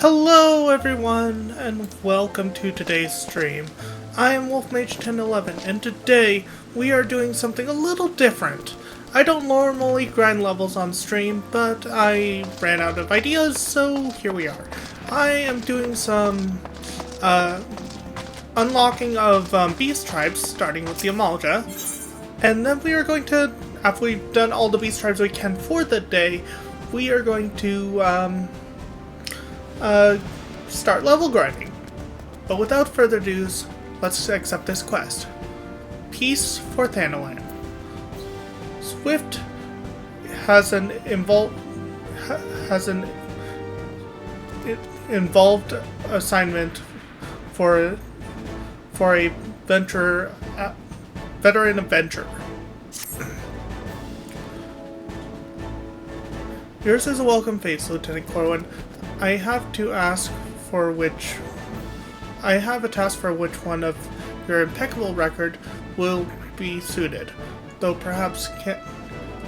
Hello everyone, and welcome to today's stream. I am Mage 1011, and today we are doing something a little different. I don't normally grind levels on stream, but I ran out of ideas, so here we are. I am doing some unlocking of beast tribes, starting with the Amalja, and then we are going to, after we've done all the beast tribes we can for the day, we are going to start level grinding. But without further ado, let's accept this quest. Peace for Thanalan. Swift has an involved assignment for a veteran adventurer. Yours is a welcome face, Lieutenant Corwin. I have a task for which one of your impeccable record will be suited, though perhaps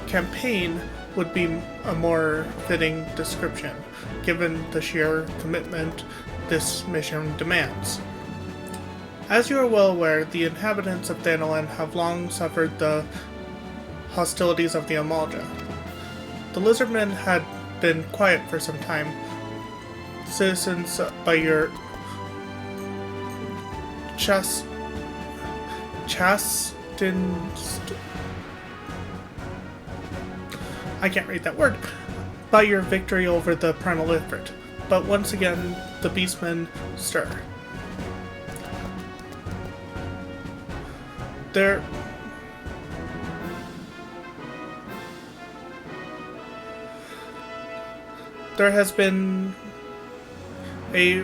campaign would be a more fitting description, given the sheer commitment this mission demands. As you are well aware, the inhabitants of Thanalan have long suffered the hostilities of the Amalja. The lizardmen had been quiet for some time. Citizens by your I can't read that word. By your victory over the primal ifrit, but once again the beastmen stir. There has been a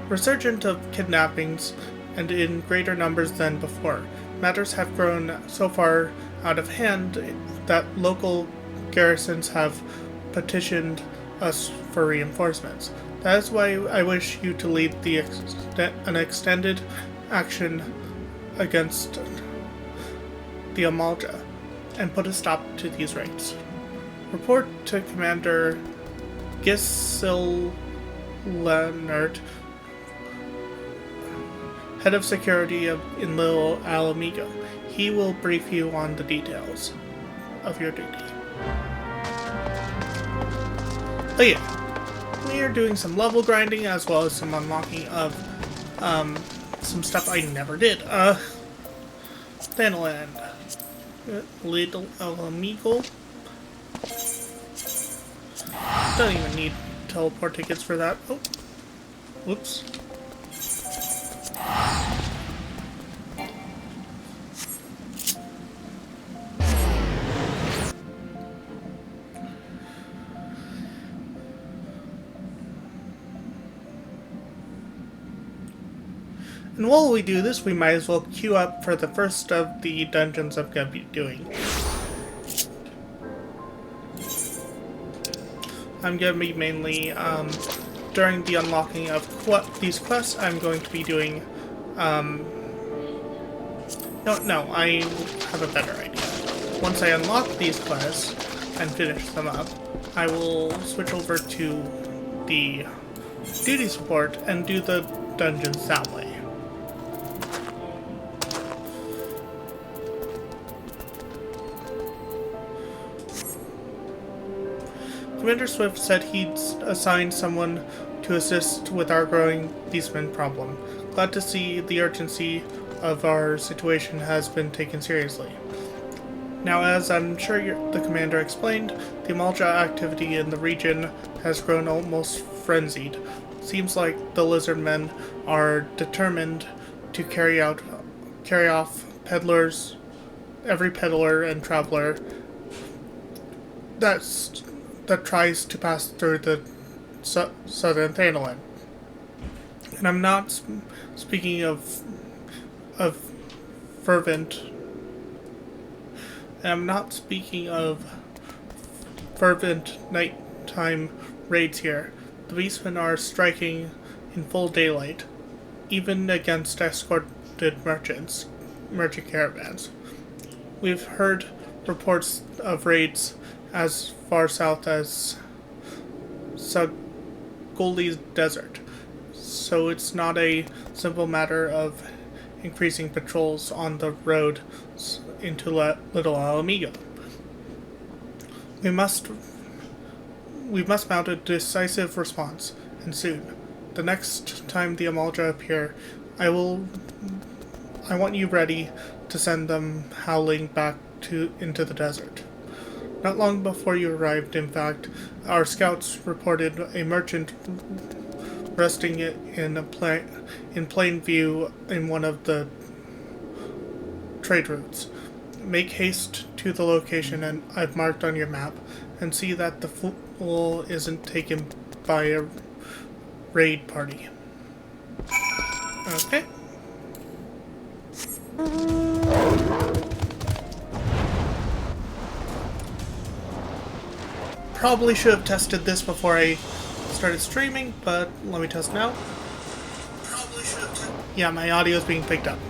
resurgence of kidnappings, and in greater numbers than before. Matters have grown so far out of hand that local garrisons have petitioned us for reinforcements. That is why I wish you to lead an extended action against the Amalja and put a stop to these raids. Report to Commander Gisil Leonard, head of security in Little Alamigo. He will brief you on the details of your duty. But yeah, we are doing some level grinding as well as some unlocking of some stuff I never did. Thanalan. Little Alamigo. Don't even need teleport tickets for that. Oh, whoops. And while we do this, we might as well queue up for the first of the dungeons I'm going to be doing. I'm going to be mainly, during the unlocking of these quests, I'm going to be doing, no, I have a better idea. Once I unlock these quests and finish them up, I will switch over to the duty support and do the dungeons that way. Commander Swift said he'd assigned someone to assist with our growing beastman problem. Glad to see the urgency of our situation has been taken seriously. Now, as I'm sure the commander explained, the Amalja activity in the region has grown almost frenzied. Seems like the lizardmen are determined to carry off every peddler and traveler that tries to pass through the southern Thanalan. And I'm not speaking of fervent nighttime raids here. The beastmen are striking in full daylight, even against escorted merchant caravans. We've heard reports of raids as far south as Goldie's Desert, so it's not a simple matter of increasing patrols on the road into Little Alamego. We must mount a decisive response, and soon. The next time the Amalja appear, I want you ready to send them howling back into the desert. Not long before you arrived, in fact, our scouts reported a merchant resting in plain view in one of the trade routes. Make haste to the location I've marked on your map, and see that the fool isn't taken by a raid party. Okay. Probably should have tested this before I started streaming, but let me test now. Yeah, my audio is being picked up.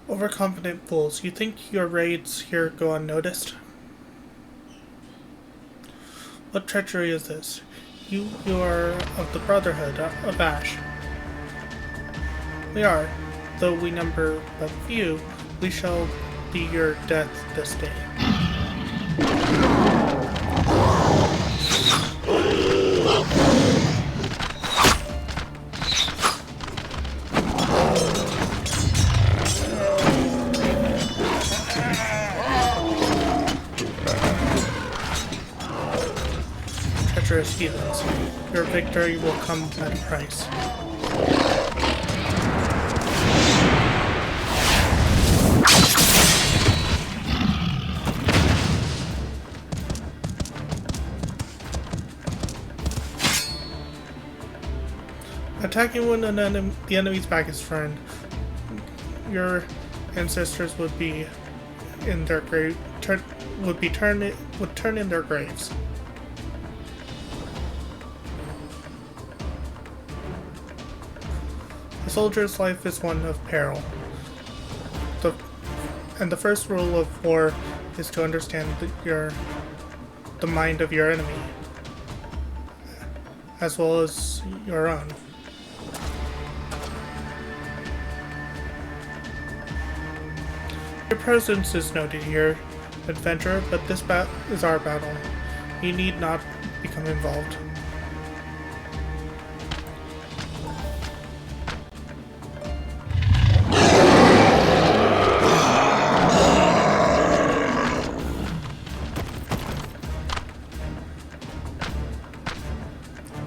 Overconfident fools. You think your raids here go unnoticed? What treachery is this? You are of the Brotherhood of Ash. We are. Though we number but few, we shall be your death this day. Treacherous heathens, your victory will come at a price. Attacking when the enemy's back is turned, your ancestors would be in their grave. Would turn in their graves. A soldier's life is one of peril. The first rule of war is to understand the mind of your enemy, as well as your own. Your presence is noted here, adventurer, but this is our battle. You need not become involved.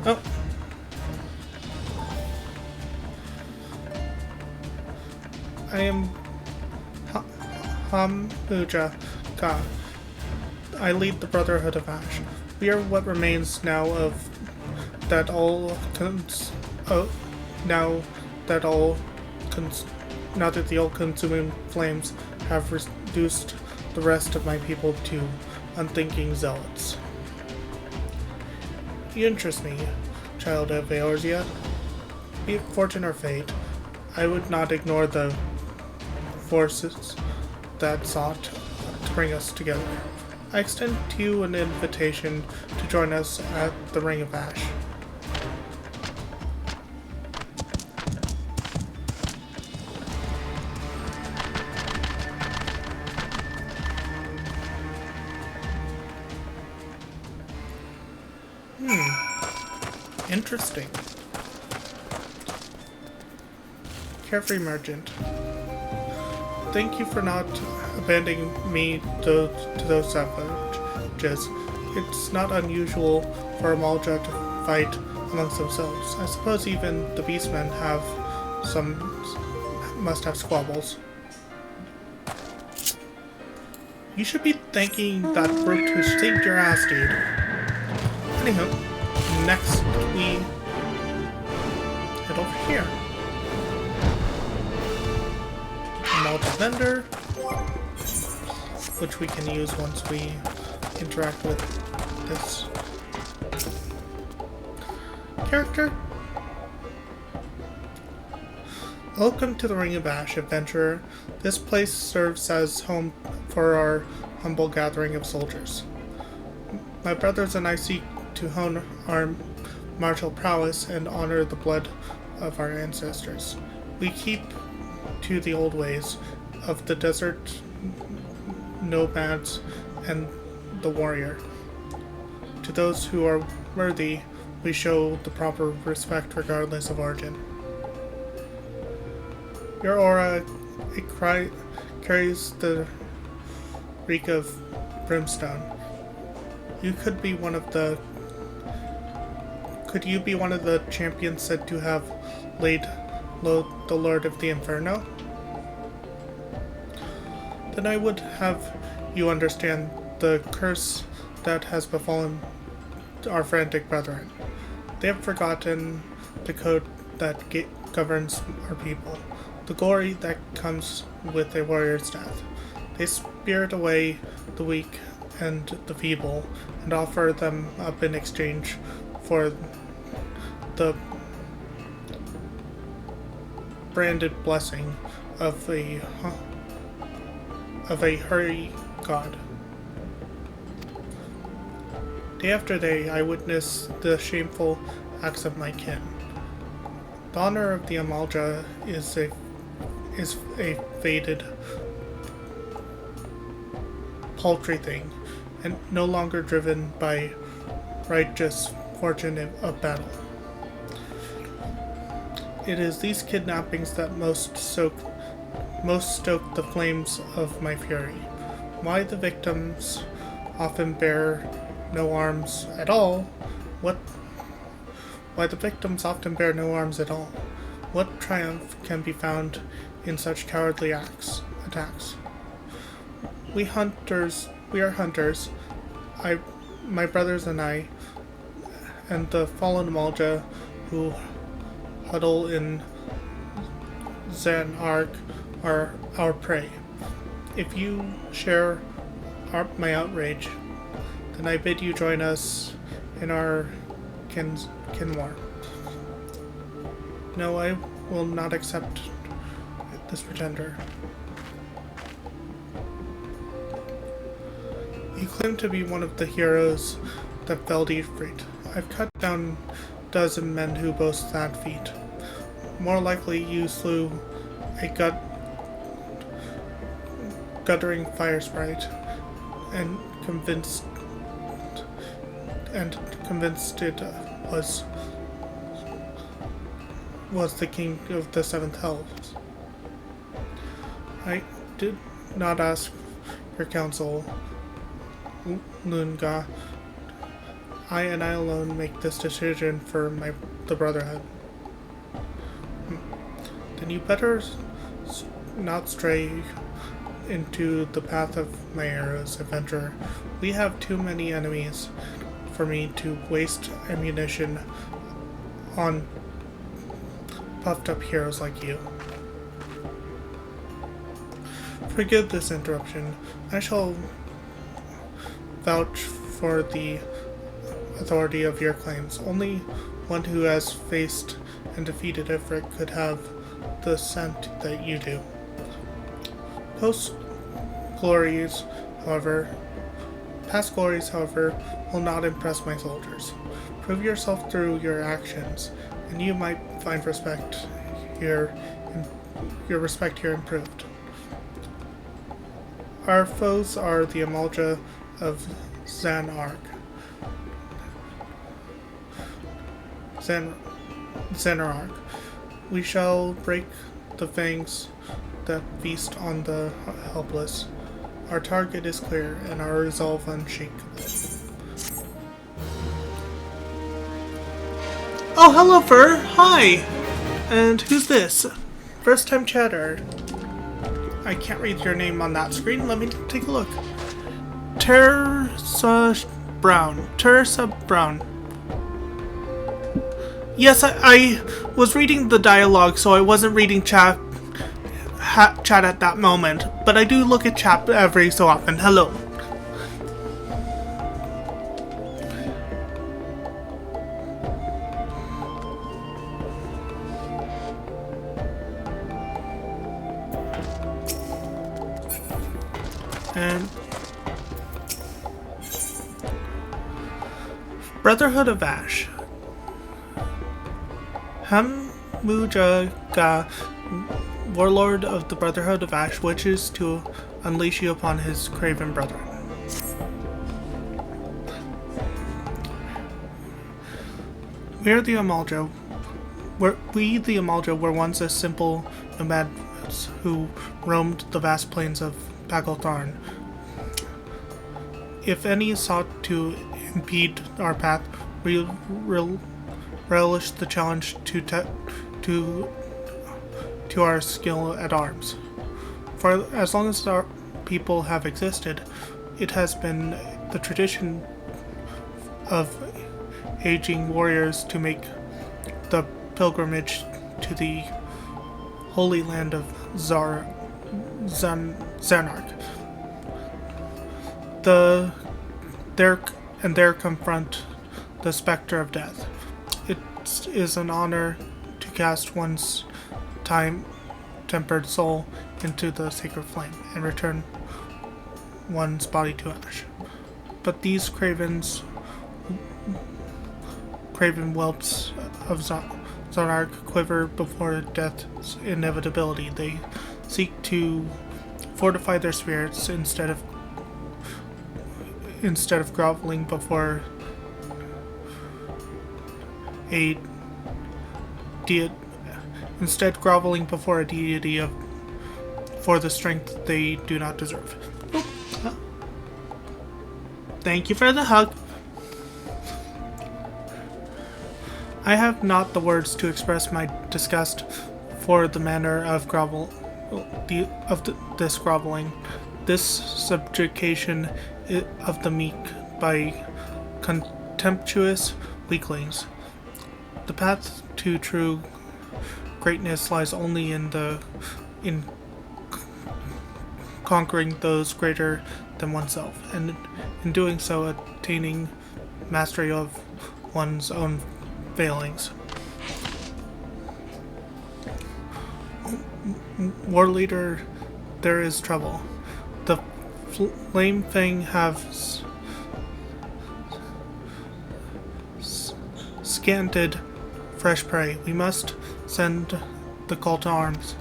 Oh. I am Hamuja Ka. I lead the Brotherhood of Ash. We are what remains now of that all now that the all-consuming flames have reduced the rest of my people to unthinking zealots. You interest me, child of Eorzea. Be it fortune or fate, I would not ignore the forces that sought to bring us together. I extend to you an invitation to join us at the Ring of Ash. Interesting. Carefree merchant. Thank you for not abandoning me to those savages. It's not unusual for a Malja to fight amongst themselves. I suppose even the beastmen must have squabbles. You should be thanking that brute who saved your ass, dude. Anywho, next we head over here. Multi-vendor, which we can use once we interact with this character. Welcome to the Ring of Ash, adventurer. This place serves as home for our humble gathering of soldiers. My brothers and I seek to hone our martial prowess and honor the blood of our ancestors. We keep to the old ways of the desert nomads and the warrior. To those who are worthy, we show the proper respect regardless of origin. Your aura carries the reek of brimstone. Could you be one of the champions said to have laid low the Lord of the Inferno? Then I would have you understand the curse that has befallen our frantic brethren. They have forgotten the code that governs our people, the glory that comes with a warrior's death. They spirit away the weak and the feeble, and offer them up in exchange for the branded blessing of a hurry god. Day after day, I witness the shameful acts of my kin. The honor of the Amalja is a faded, paltry thing, and no longer driven by righteous fortune of battle. It is these kidnappings that most stoke the flames of my fury. Why the victims often bear no arms at all? Why the victims often bear no arms at all? What triumph can be found in such cowardly attacks? We are hunters. My brothers and I, and the fallen Malja who huddle in Zanark are our prey. If you share my outrage, then I bid you join us in our kin war. No, I will not accept this pretender. You claim to be one of the heroes that felled Ifrit. I've cut down a dozen men who boast that feat. More likely you slew a guttering fire sprite and convinced it was the king of the seventh hells. I did not ask your counsel, Lunga. I and I alone make this decision for the Brotherhood. Then you better not stray into the path of my arrows, adventurer. We have too many enemies for me to waste ammunition on puffed up heroes like you. Forgive this interruption. I shall vouch for the authority of your claims. Only one who has faced and defeated Ifrit could have the scent that you do. Past glories, however, will not impress my soldiers. Prove yourself through your actions, and you might find your respect here improved. Our foes are the Amalja of Zanark. Xenarch. We shall break the fangs that feast on the helpless. Our target is clear, and our resolve unshakable. Oh, hello, Fur! Hi! And who's this? First time chatter. I can't read your name on that screen. Let me take a look. Tersa Brown. Yes, I was reading the dialogue, so I wasn't reading chat at that moment. But I do look at chat every so often. Hello. And Brotherhood of Ash. Hamujaga, warlord of the Brotherhood of Ash, wishes to unleash you upon his craven brethren. We, the Amalja, were once a simple nomads who roamed the vast plains of Pagaltharn. If any sought to impede our path, we relish the challenge to our skill at arms. For as long as our people have existed, it has been the tradition of aging warriors to make the pilgrimage to the holy land of Xenarch. There confront the specter of death. It is an honor to cast one's time-tempered soul into the sacred flame and return one's body to ash. But these craven whelps of Xenarch quiver before death's inevitability. They seek to fortify their spirits instead of groveling before a deity for the strength they do not deserve. Thank you for the hug. I have not the words to express my disgust for the manner of this groveling, this subjugation of the meek by contemptuous weaklings. The path to true greatness lies only in conquering those greater than oneself, and in doing so attaining mastery of one's own failings. War leader, there is trouble. The flame fang have scanted fresh prey. We must send the call to arms.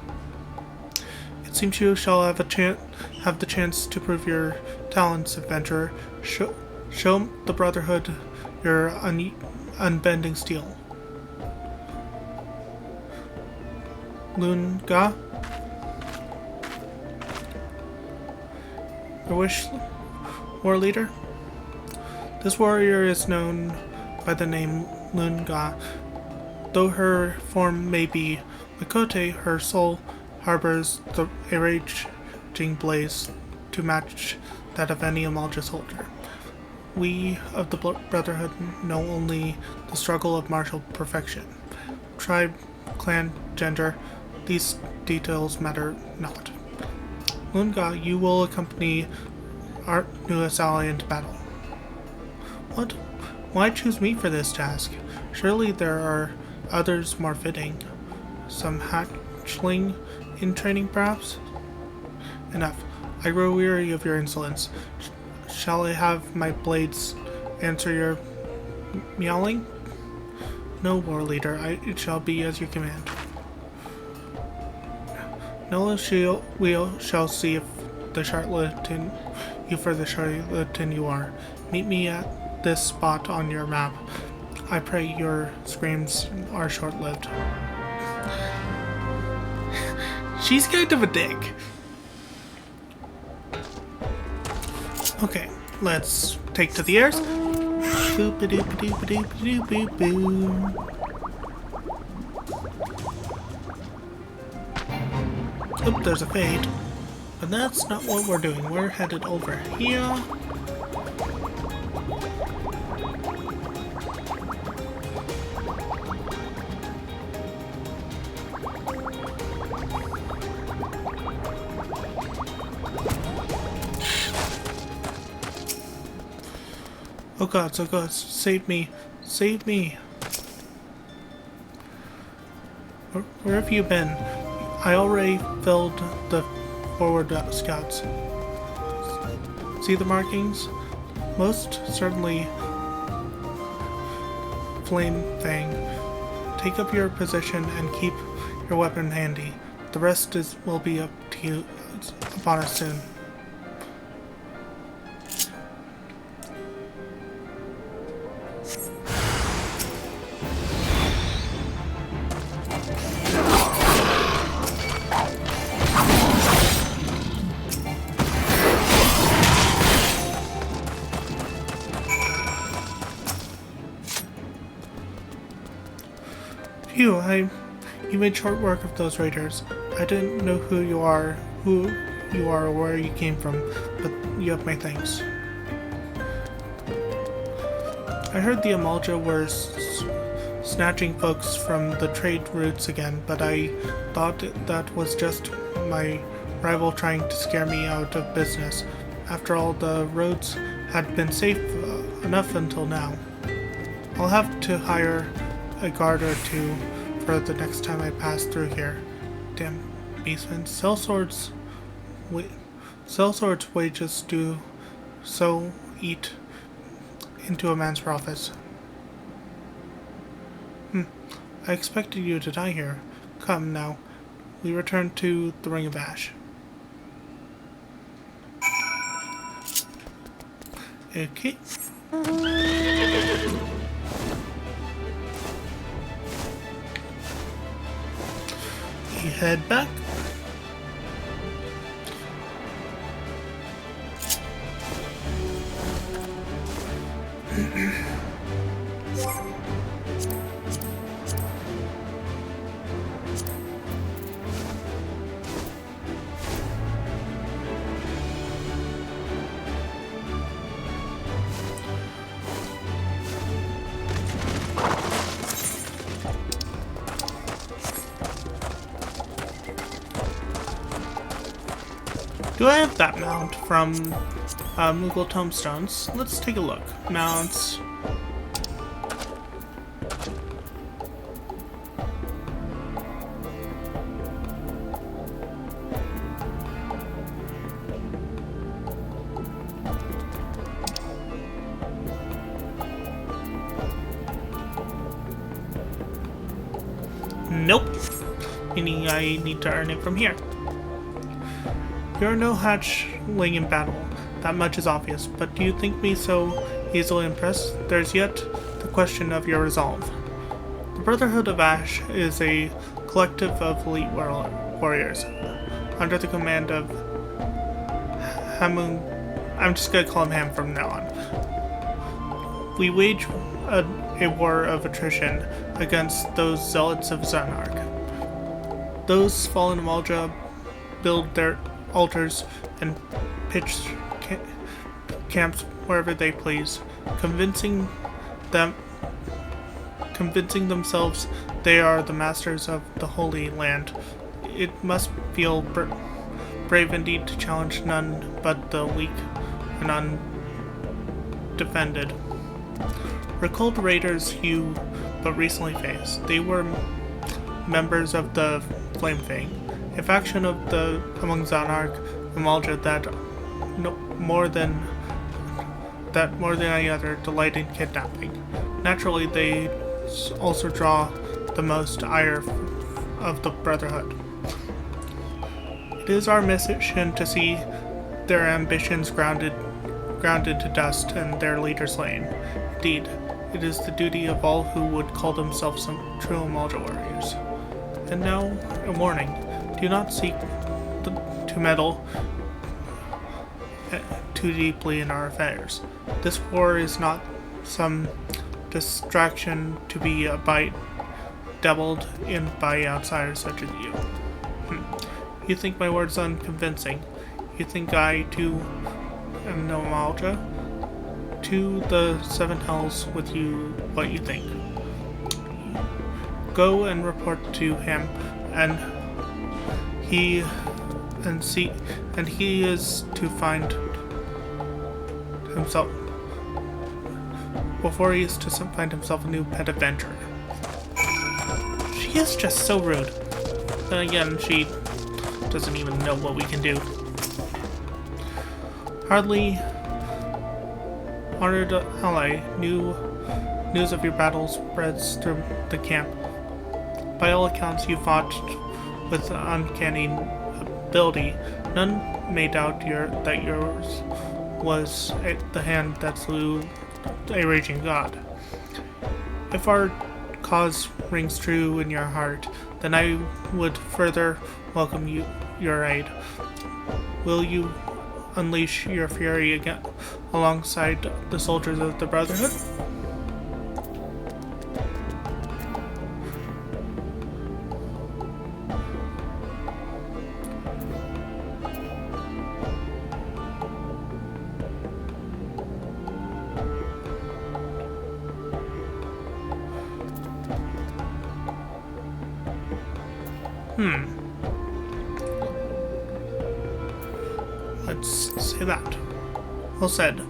It seems you shall have the chance to prove your talents, adventurer. Show the Brotherhood your unbending steel. Lunga? Your wish, war leader? This warrior is known by the name Lunga. Though her form may be Mikote, her soul harbors a raging blaze to match that of any Amalja soldier. We of the Brotherhood know only the struggle of martial perfection. Tribe, clan, gender, these details matter not. Lunga, you will accompany our newest ally into battle. What? Why choose me for this task? Surely there are others more fitting. Some hatchling in training, perhaps? Enough. I grow weary of your insolence. Shall I have my blades answer your meowing? No, war leader. It shall be as you command. No, we shall see if the charlatan you are. Meet me at this spot on your map. I pray your screams are short-lived. She's kind of a dick. Okay, let's take to the airs. Boop-a-doop-a-doop-a-doop-a-doop-a-doop-a-doop-boo. Oop, there's a fade. But that's not what we're doing. We're headed over here. Oh god, save me. Save me. Where have you been? I already filled the forward scouts. See the markings? Most certainly Flame Fang. Take up your position and keep your weapon handy. The rest will be up to you upon us soon. Phew, you made short work of those raiders. I didn't know who you are or where you came from, but you have my thanks. I heard the Amalja were snatching folks from the trade routes again, but I thought that was just my rival trying to scare me out of business. After all, the roads had been safe enough until now. I'll have to hire a guard or two for the next time I pass through here. Damn beastmen. Sell swords wages do so eat into a man's profits. I expected you to die here. Come now. We return to the Ring of Ash. Okay. We head back. Do I have that mount from Moogle Tomestones? Let's take a look. Mounts. Nope. Meaning I need to earn it from here. You're no hatchling in battle, that much is obvious, but do you think me so easily impressed? There's yet the question of your resolve. The Brotherhood of Ash is a collective of elite warriors, under the command of Hamun. I'm just gonna call him Ham from now on. We wage a war of attrition against those zealots of Zanark. Those fallen Amalja build their altars and pitch camps wherever they please, convincing themselves they are the masters of the Holy Land. It must feel brave indeed to challenge none but the weak and undefended. Recall the raiders you but recently faced. They were members of the Flame Fang, a faction of among Zanark Amalja that more than any other delight in kidnapping. Naturally, they also draw the most ire of the Brotherhood. It is our mission to see their ambitions grounded to dust and their leaders slain. Indeed, It is the duty of all who would call themselves some true Mage warriors. And now, a warning. Do not seek to meddle too deeply in our affairs. This war is not some distraction to be dabbled in by outsiders such as you. You think my words unconvincing. You think I, too, am no Mage? To the seven hells with you what you think. Go and report to him, and he is to find himself before he is to find himself a new pet adventurer. She is just so rude. Then again, she doesn't even know what we can do. Hardly honored ally, news of your battles spreads through the camp. By all accounts, you fought with uncanny ability. None may doubt that yours was the hand that slew a raging god. If our cause rings true in your heart, then I would further welcome your aid. Will you unleash your fury again alongside the soldiers of the Brotherhood? Let's say that. Well said.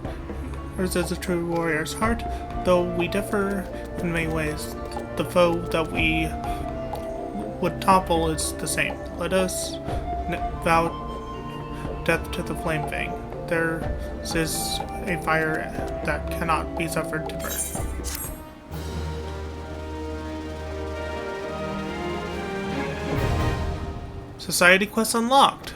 Yours is a true warrior's heart, though we differ in many ways. The foe that we would topple is the same. Let us vow death to the flame fang. There is a fire that cannot be suffered to burn. Society quest unlocked.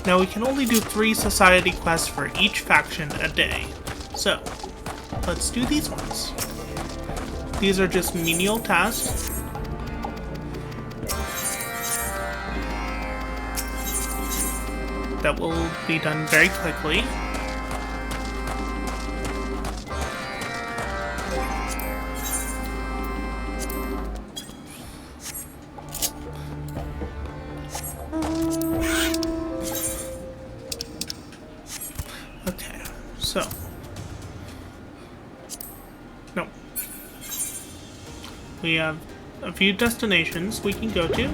Now we can only do 3 society quests for each faction a day. So, let's do these ones. These are just menial tasks. That will be done very quickly. So, no. We have a few destinations we can go to.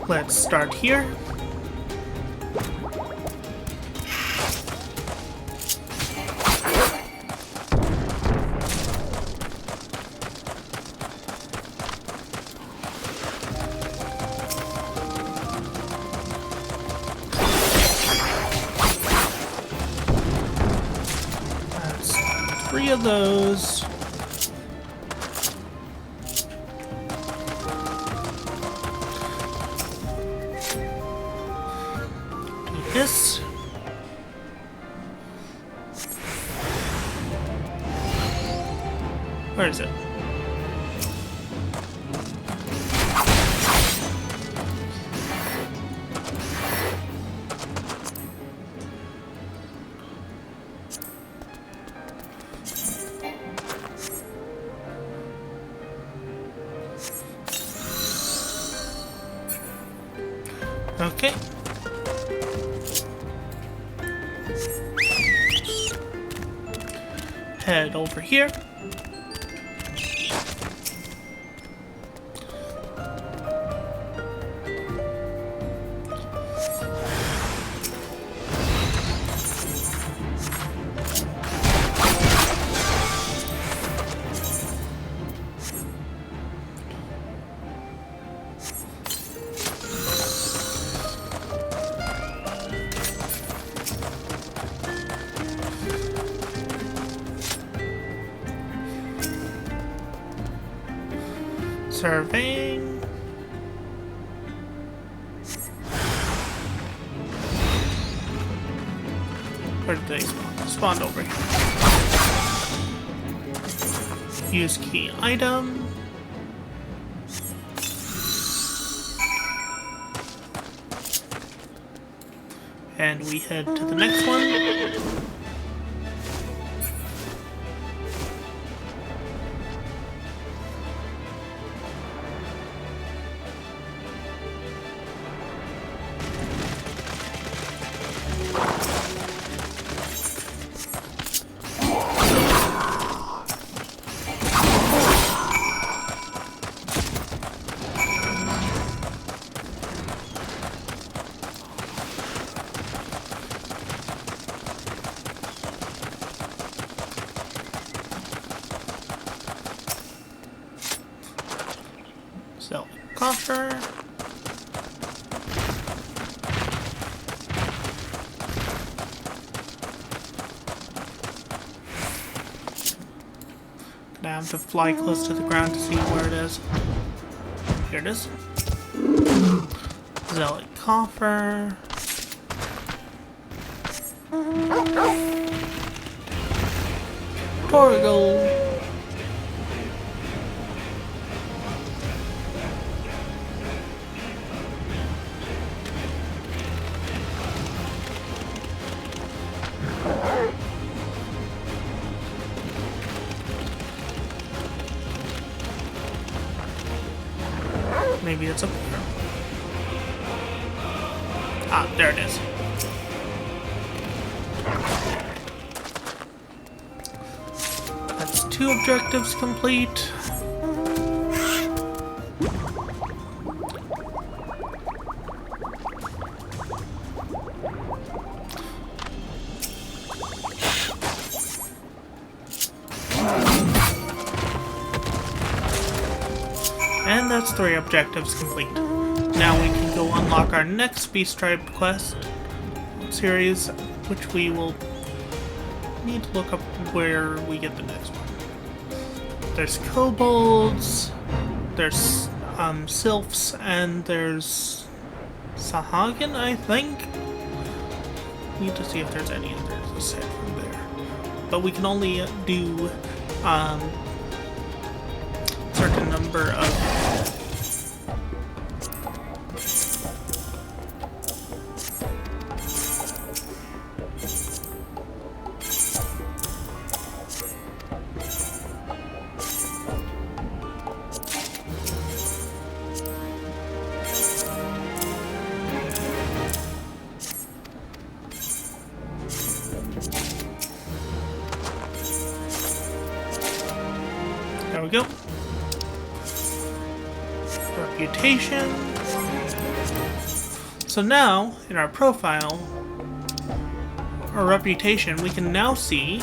Let's start here. Three of those. Do this. Where is it? Okay. Head over here. Surveying. Where did they spawn? Spawned over here. Use key item. And we head to the next one. So, coffer. Gonna have to fly close to the ground to see where it is. Here it is. Zealot coffer. Torgal. Maybe it's up here. Ah, there it is. That's 2 objectives complete. And that's 3 objectives complete. Now we can go unlock our next Beast Tribe quest series, which we will need to look up where we get the next one. There's kobolds, there's sylphs, and there's Sahagin, I think? Need to see if there's any others aside from there. But we can only do certain number of there we go. Reputation. So now, in our profile, our reputation, we can now see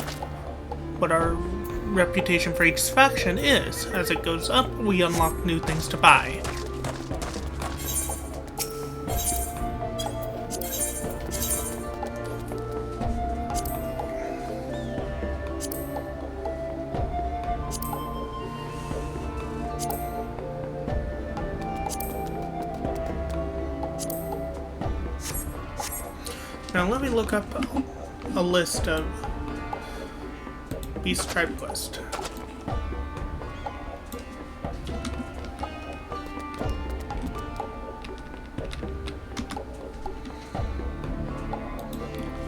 what our reputation for each faction is. As it goes up, we unlock new things to buy. Now let me look up a list of Beast Tribe Quest.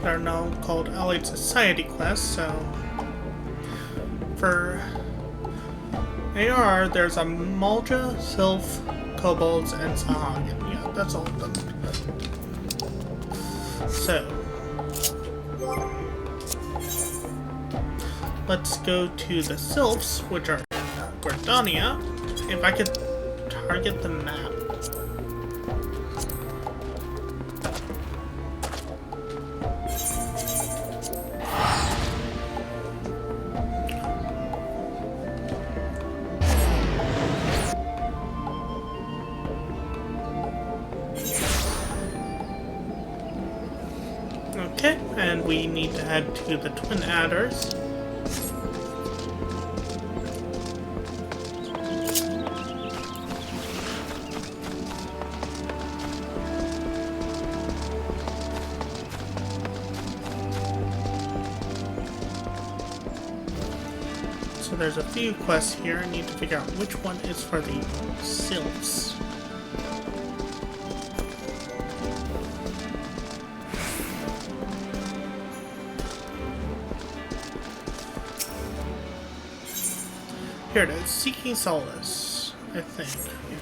They're now called Allied Society quests, so for AR there's a Malja, Sylph, Kobolds, and Sahagin. Yeah, that's all of them. So, let's go to the Sylphs, which are in Gordania. If I could target the map. Okay, and we need to head to the Twin Adders. So there's a few quests here. I need to figure out which one is for the sylphs. Here it is, Seeking Solace, I think. Yeah.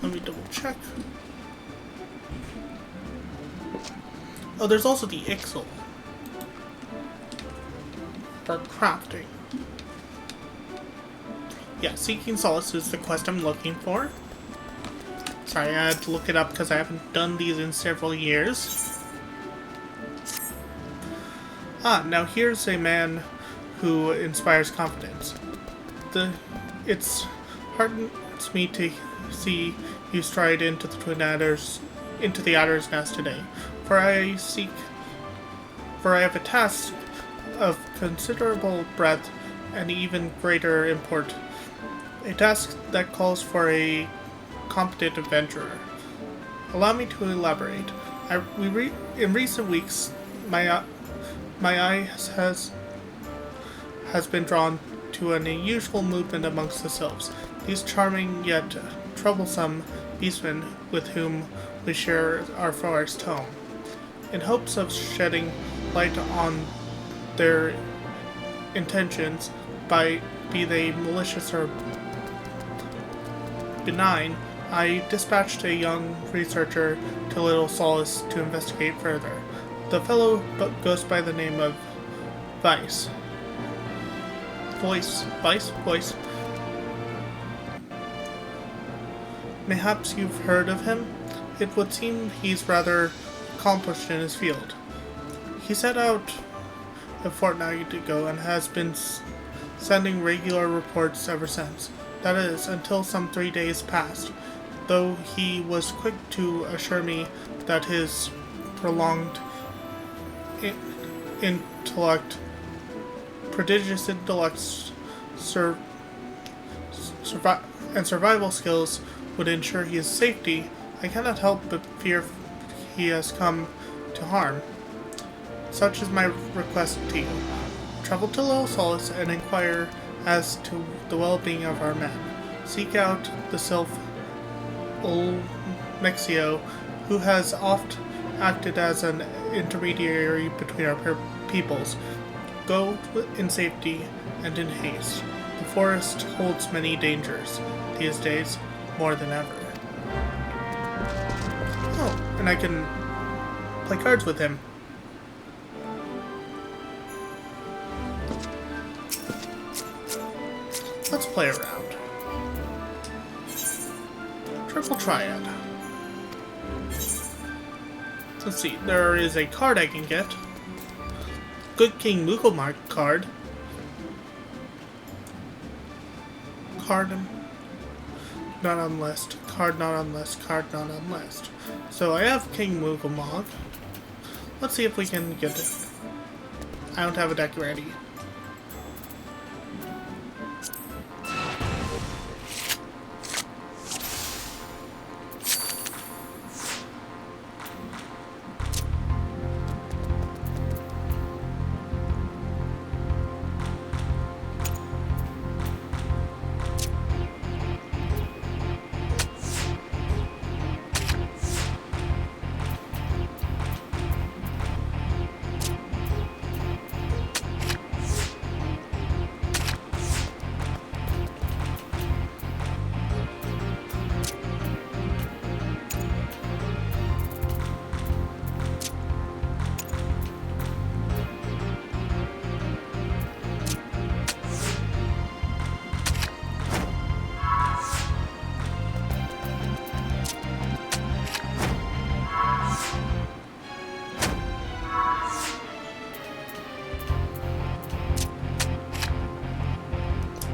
Let me double check. Oh, there's also the Ixal for crafting. Yeah, Seeking Solace is the quest I'm looking for. Sorry, I had to look it up because I haven't done these in several years. Ah, now here's a man who inspires confidence. It's heartens me to see you stride into the adder's nest today. For I have a task of considerable breadth and even greater import. A task that calls for a competent adventurer. Allow me to elaborate. In recent weeks, my eye has been drawn to an unusual movement amongst the sylphs. These charming yet troublesome beastmen with whom we share our forest home. In hopes of shedding light on their intentions, be they malicious or benign, I dispatched a young researcher to Little Solace to investigate further. The fellow goes by the name of Vice. Voice. Mayhaps you've heard of him? It would seem he's rather accomplished in his field. He set out a fortnight ago and has been sending regular reports ever since. That is, until some 3 days past, though he was quick to assure me that his prolonged prodigious intellect and survival skills would ensure his safety. I cannot help but fear he has come to harm. Such is my request to you. Travel to Little Solace and inquire as to the well-being of our men. Seek out the sylph old Mexio, who has oft acted as an intermediary between our peoples. Go in safety and in haste. The forest holds many dangers, these days, more than ever. Oh, and I can play cards with him. Let's play around. Triple Triad. Let's see, there is a card I can get. Good King Mughal card. Card not on list. Card not on list. Card not on list. So I have King Mughal. Let's see if we can get it. I don't have a deck ready.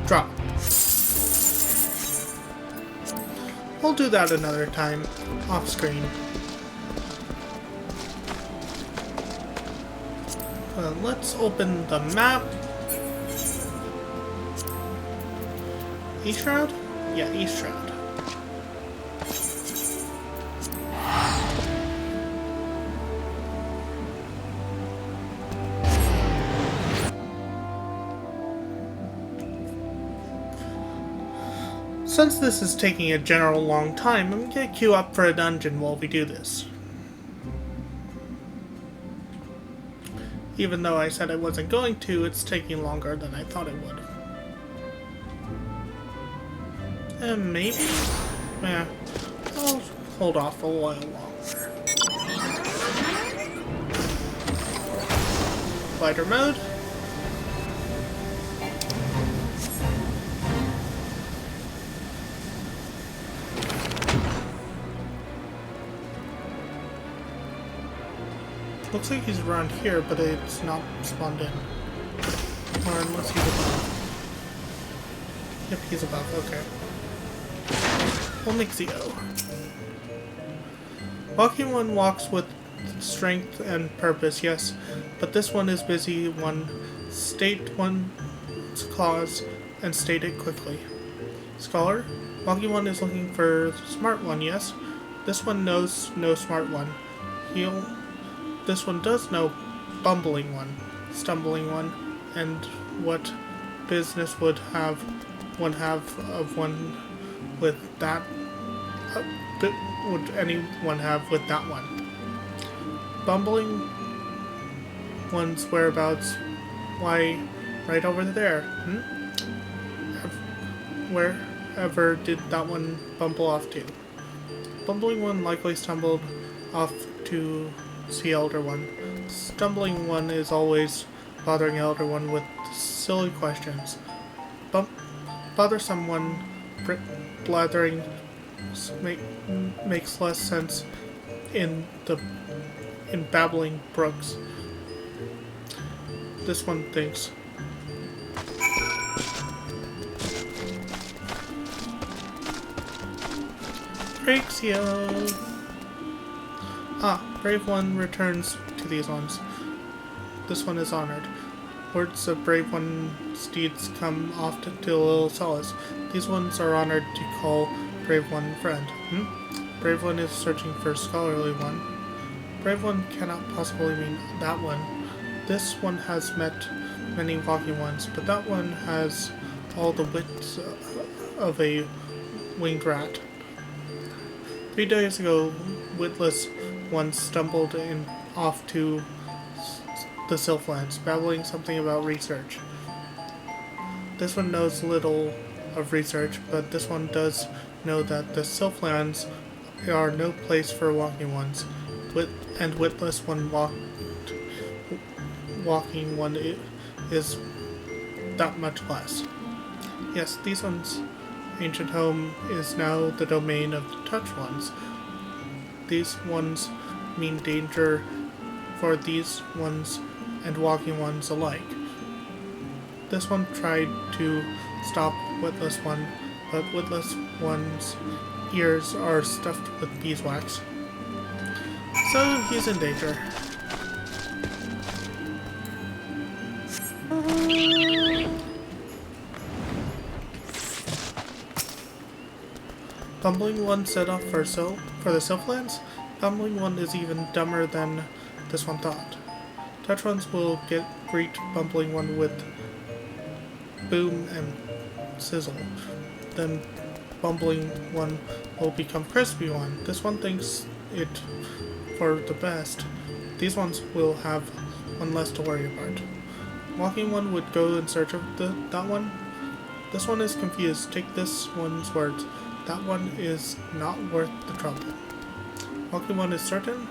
Drop. We'll do that another time, off screen. Let's open the map. East Shroud? Yeah, East Shroud. Since this is taking a general long time, I'm gonna queue up for a dungeon while we do this. Even though I said I wasn't going to, it's taking longer than I thought it would. And maybe? Yeah, I'll hold off a while longer. Glider mode. Looks like he's around here, but it's not spawned in. Or unless he's above. Yep, he's above, okay. Ffxiv. Walking one walks with strength and purpose, yes, but this one is busy. One state one's cause and state it quickly. Scholar, walking one is looking for smart one, yes. This one knows no smart one. This one does know bumbling one, stumbling one, and what business would one have of one with that? Would anyone have with that one? Bumbling one's whereabouts? Why, right over there. Wherever did that one bumble off to? Bumbling one likely stumbled off to see Elder One. Stumbling one is always bothering Elder One with silly questions. Bothersome one blathering makes less sense in babbling brooks. This one thinks. Ffxiv. Brave one returns to these ones. This one is honored. Words of brave one's deeds come often to a little solace. These ones are honored to call brave one friend. Brave one is searching for scholarly one. Brave one cannot possibly mean that one. This one has met many walking ones, but that one has all the wits of a winged rat. 3 days ago, witless one stumbled off to the Sylphlands, babbling something about research. This one knows little of research, but this one does know that the Sylphlands are no place for walking ones, and witless one walking one is that much less. Yes, these ones' ancient home is now the domain of the touch ones. These ones mean danger for these ones and walking ones alike. This one tried to stop witless one, but witless one's ears are stuffed with beeswax. So he's in danger. Bumbling one set off for the Sylphlands. Bumbling one is even dumber than this one thought. Touch ones will greet bumbling one with boom and sizzle. Then bumbling one will become crispy one. This one thinks it for the best. These ones will have one less to worry about. Walking one would go in search of that one. This one is confused. Take this one's words. That one is not worth the trouble. Walking one is certain?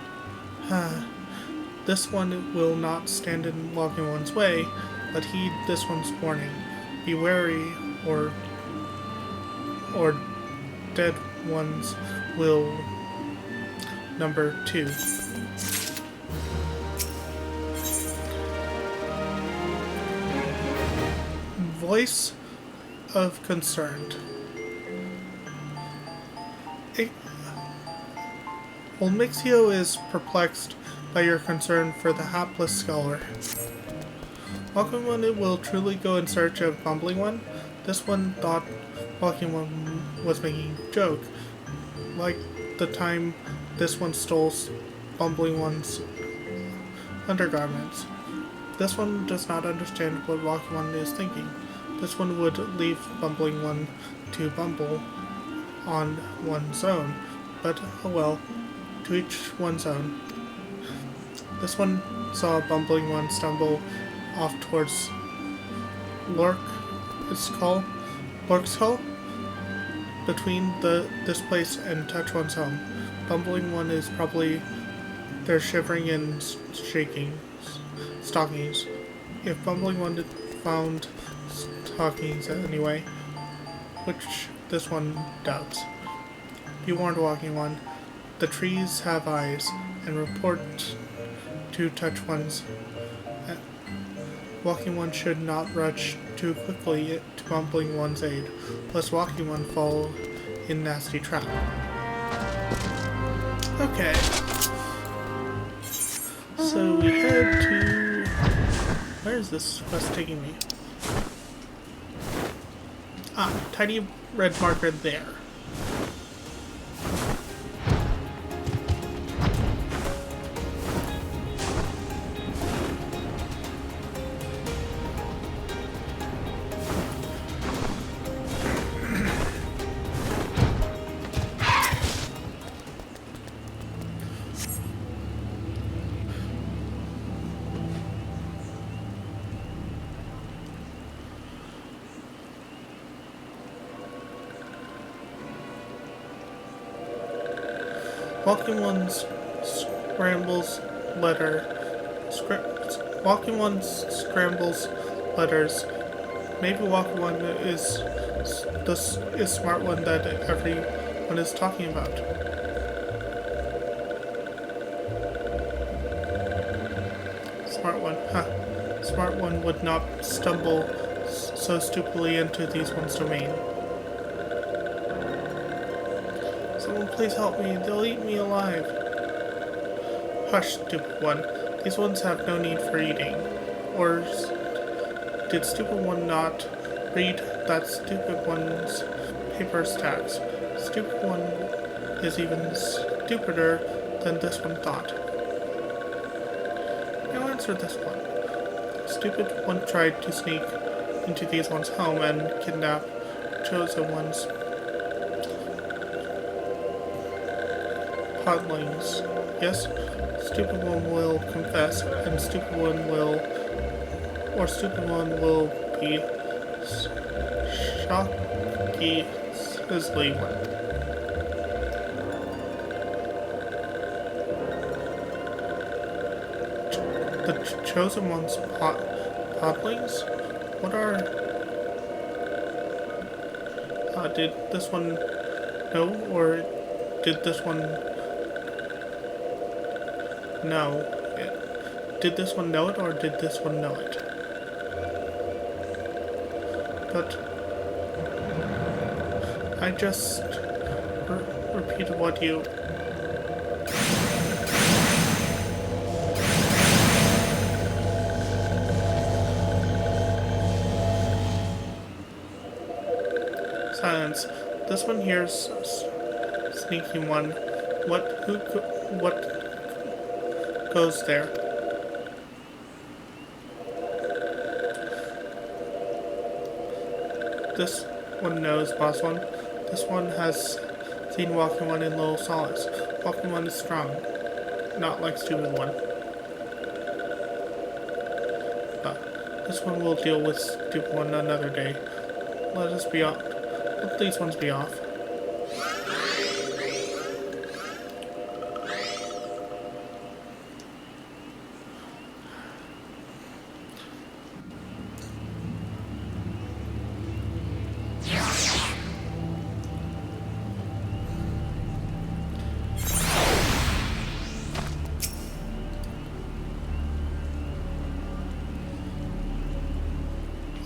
This one will not stand in walking one's way, but heed this one's warning. Be wary, or dead ones will number 2. Voice of concerned. Ffxiv is perplexed by your concern for the hapless scholar. Walking one will truly go in search of bumbling one. This one thought walking one was making a joke, like the time this one stole bumbling one's undergarments. This one does not understand what walking one is thinking. This one would leave bumbling one to bumble on one's own, but oh well, to each one's own. This one saw a bumbling one stumble off towards Lork's Hall, between this place and touch one's home. Bumbling one is probably there shivering and shaking stockings. If bumbling one found stockings anyway, which this one doubts. Be warned, walking one. The trees have eyes, and report to touch one's. Walking one should not rush too quickly to bumbling one's aid, lest walking one fall in nasty trap. Okay. So we head to... Where is this quest taking me? Ah, tiny red marker there. Walking one scrambles letters. Maybe walking one is the smart one that everyone is talking about. Smart one, huh? Smart one would not stumble so stupidly into these one's domain. Someone please help me, they'll eat me alive. Hush, stupid one. These ones have no need for eating. Or did stupid one not read that stupid one's paper stacks? Stupid one is even stupider than this one thought. Now answer this one. Stupid one tried to sneak into these one's home and kidnap chosen one's podlings. Yes, stupid one will confess, and stupid one will be shocky sizzly one. The chosen one's podlings? What are... did this one know, or did this one... No. Did this one know it, or did this one know it? But I just repeated what you... Silence. This one here's sneaky one. What goes there? This one knows, boss one. This one has seen walking one in little solace. Walking one is strong, not like stupid one. But this one will deal with stupid one another day. Let these ones be off.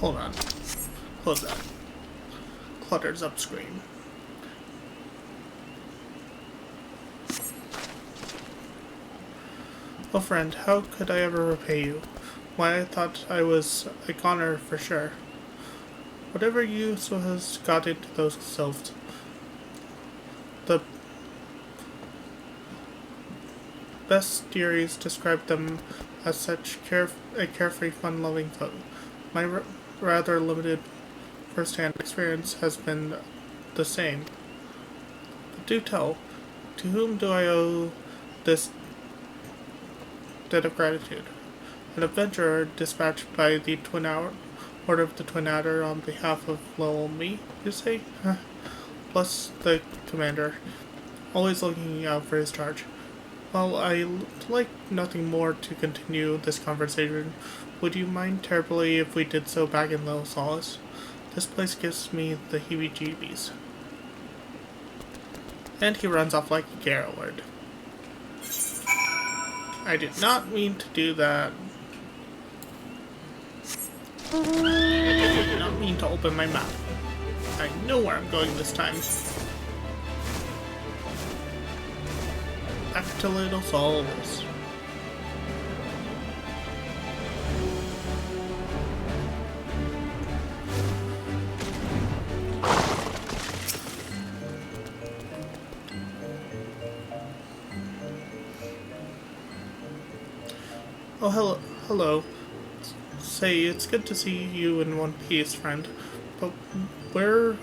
Hold on. Close that. Clutter's upscreen. Oh friend, how could I ever repay you? Why, I thought I was a goner for sure. Whatever use has got into those sylphs? The bestiaries describe them as such a carefree, fun-loving foe. My rather limited first-hand experience has been the same. But do tell, to whom do I owe this debt of gratitude? An adventurer dispatched by the Order of the Twin Adder on behalf of Lowell me, you say? Plus the commander, always looking out for his charge. Well, I like nothing more to continue this conversation. Would you mind terribly if we did so back in Little Solace? This place gives me the heebie-jeebies. And he runs off like a coward. I did not mean to do that. I did not mean to open my mouth. I know where I'm going this time. Back to Little Solace. Oh, hello. Say, it's good to see you in one piece, friend. But where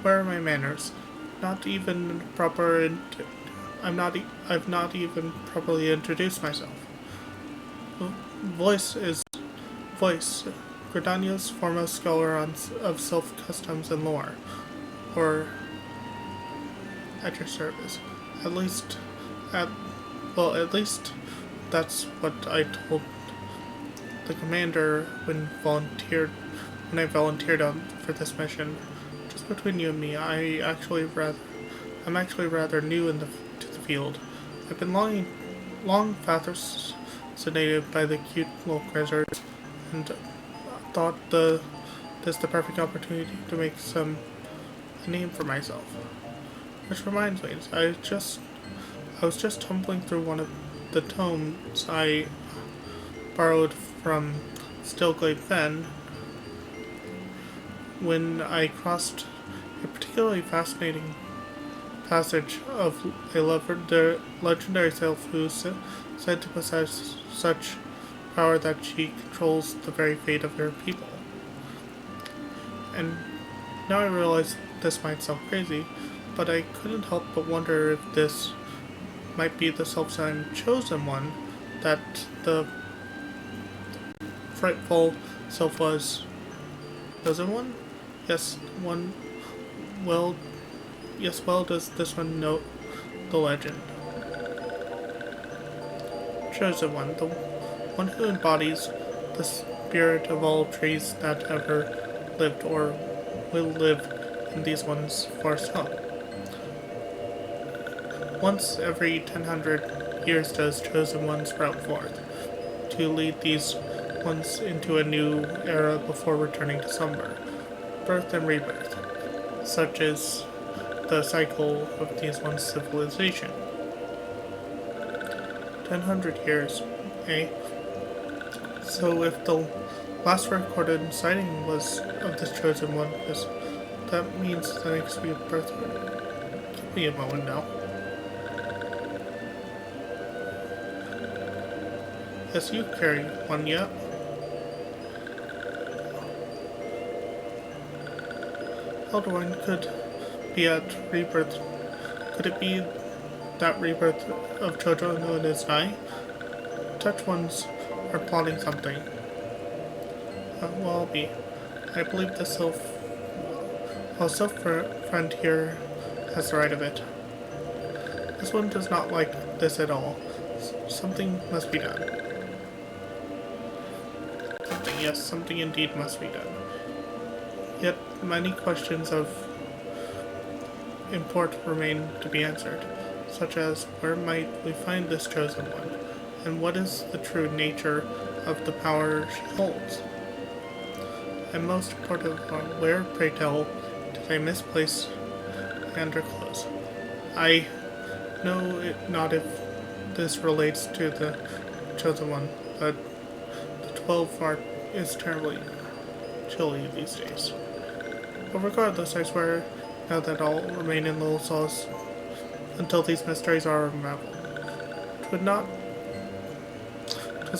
are my manners? Not even proper. I've not even properly introduced myself. Voice, Gridania's foremost scholar of Sylph customs and lore, or at your service. At least that's what I told the commander when I volunteered for this mission. Just between you and me, I'm actually rather new to the field. I've been long fascinated by the cute little critters, and thought this the perfect opportunity to make a name for myself. Which reminds me, I was just tumbling through one of the tomes I borrowed from Stillglade Fen when I crossed a particularly fascinating passage of a legendary sylph who is said to possess such power that she controls the very fate of her people. And now I realize this might sound crazy, but I couldn't help but wonder if this might be the self-same chosen one that the frightful sylph was. Chosen one? Yes, one. Well, does this one know the legend? Chosen one, the one who embodies the spirit of all trees that ever lived or will live in these ones' forest home. Once every 1,000 years does chosen one sprout forth, to lead these ones into a new era before returning to slumber. Birth and rebirth, such is the cycle of these one's civilization. 1,000 years, eh? So if the last recorded sighting was of this chosen one, that means the next rebirth. Give me a moment now. Yes, you carry one yet. Elderwine could be at rebirth. Could it be that rebirth of Chojo known as Nai? Touch ones are plotting something. Well, I believe the sylph friend here has the right of it. This one does not like this at all. Something must be done. Yes, something indeed must be done. Yet many questions of import remain to be answered, such as where might we find this chosen one, and what is the true nature of the power she holds? And most important, where, pray tell, did I misplace my underclothes? I know it not if this relates to the chosen one, but the 12 is terribly chilly these days. But regardless, I swear now that I'll remain in Little Solace until these mysteries are unraveled. 'Twas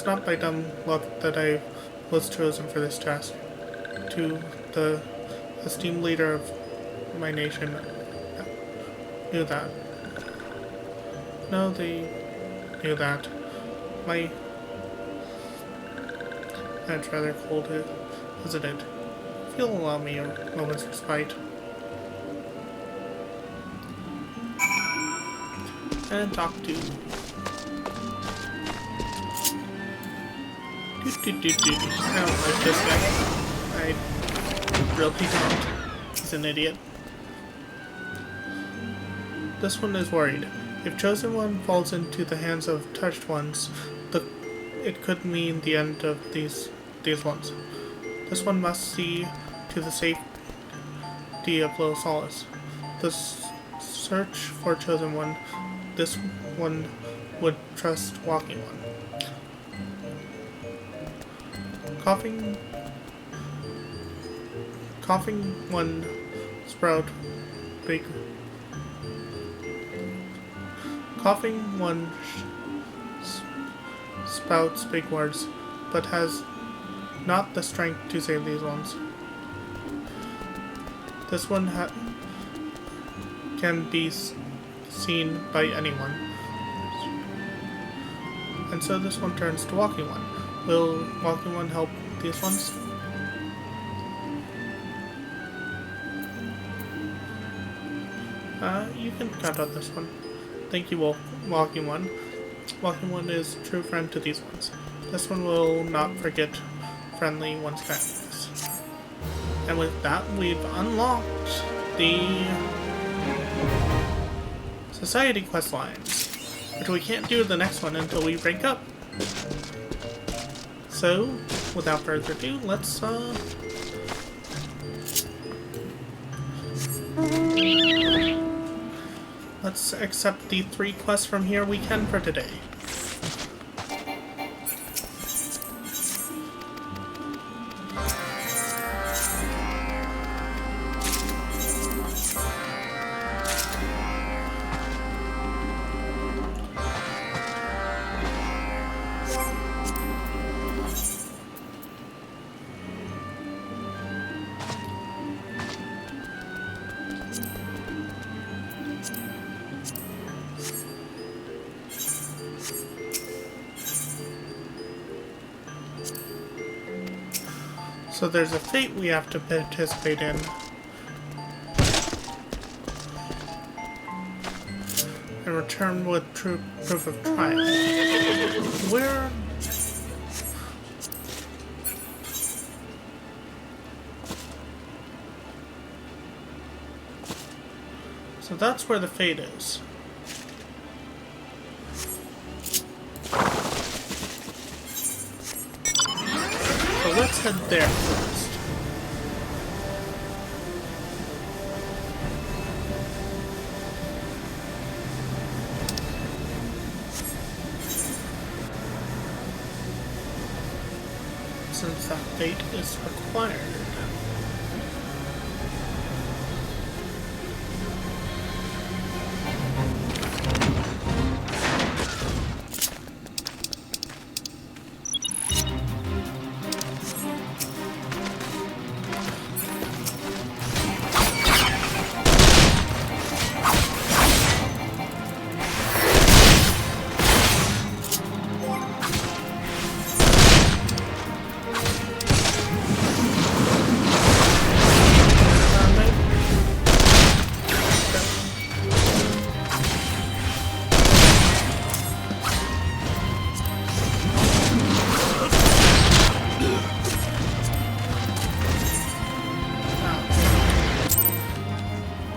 not by dumb luck that I was chosen for this task. To the esteemed leader of my nation knew that. No, they knew that. It's rather cold, isn't it? If you'll allow me a moment's respite. And talk to... I don't like this guy. I really don't. He's an idiot. This one is worried. If Chosen One falls into the hands of Touched Ones, it could mean the end of these ones. This one must see to the safety of Little Solace. The search for Chosen One, this one would trust Walking One. Coughing one sprout big. Coughing one spouts big words, but has not the strength to save these ones. This one can be seen by anyone. And so this one turns to Walking One. Will Walking One help these ones? You can count on this one. Thank you, Walking One. Walking One is true friend to these ones. This one will not forget friendly one's kindness. And with that, we've unlocked the Society quest lines, which we can't do the next one until we rank up. So, without further ado, let's accept the 3 quests from here we can for today. So there's a fate we have to participate in. And return with true proof of trial. Where... So that's where the fate is. Let's head there first. Since that fate is required.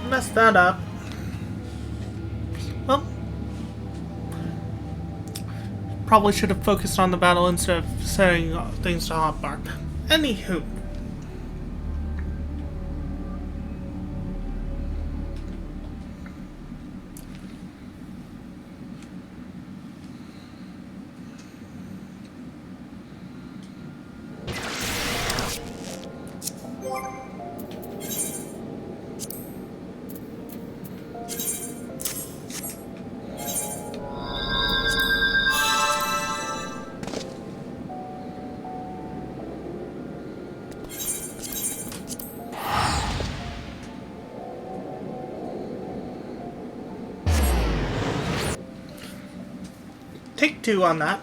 Messed that up. Well, probably should have focused on the battle instead of setting things to hotbar. Anywho. Take two on that.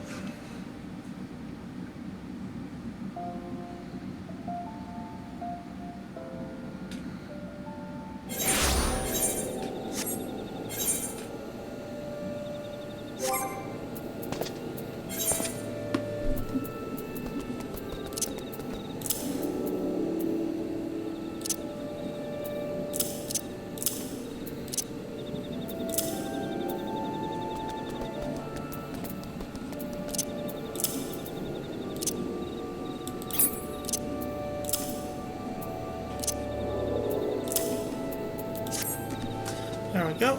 There we go.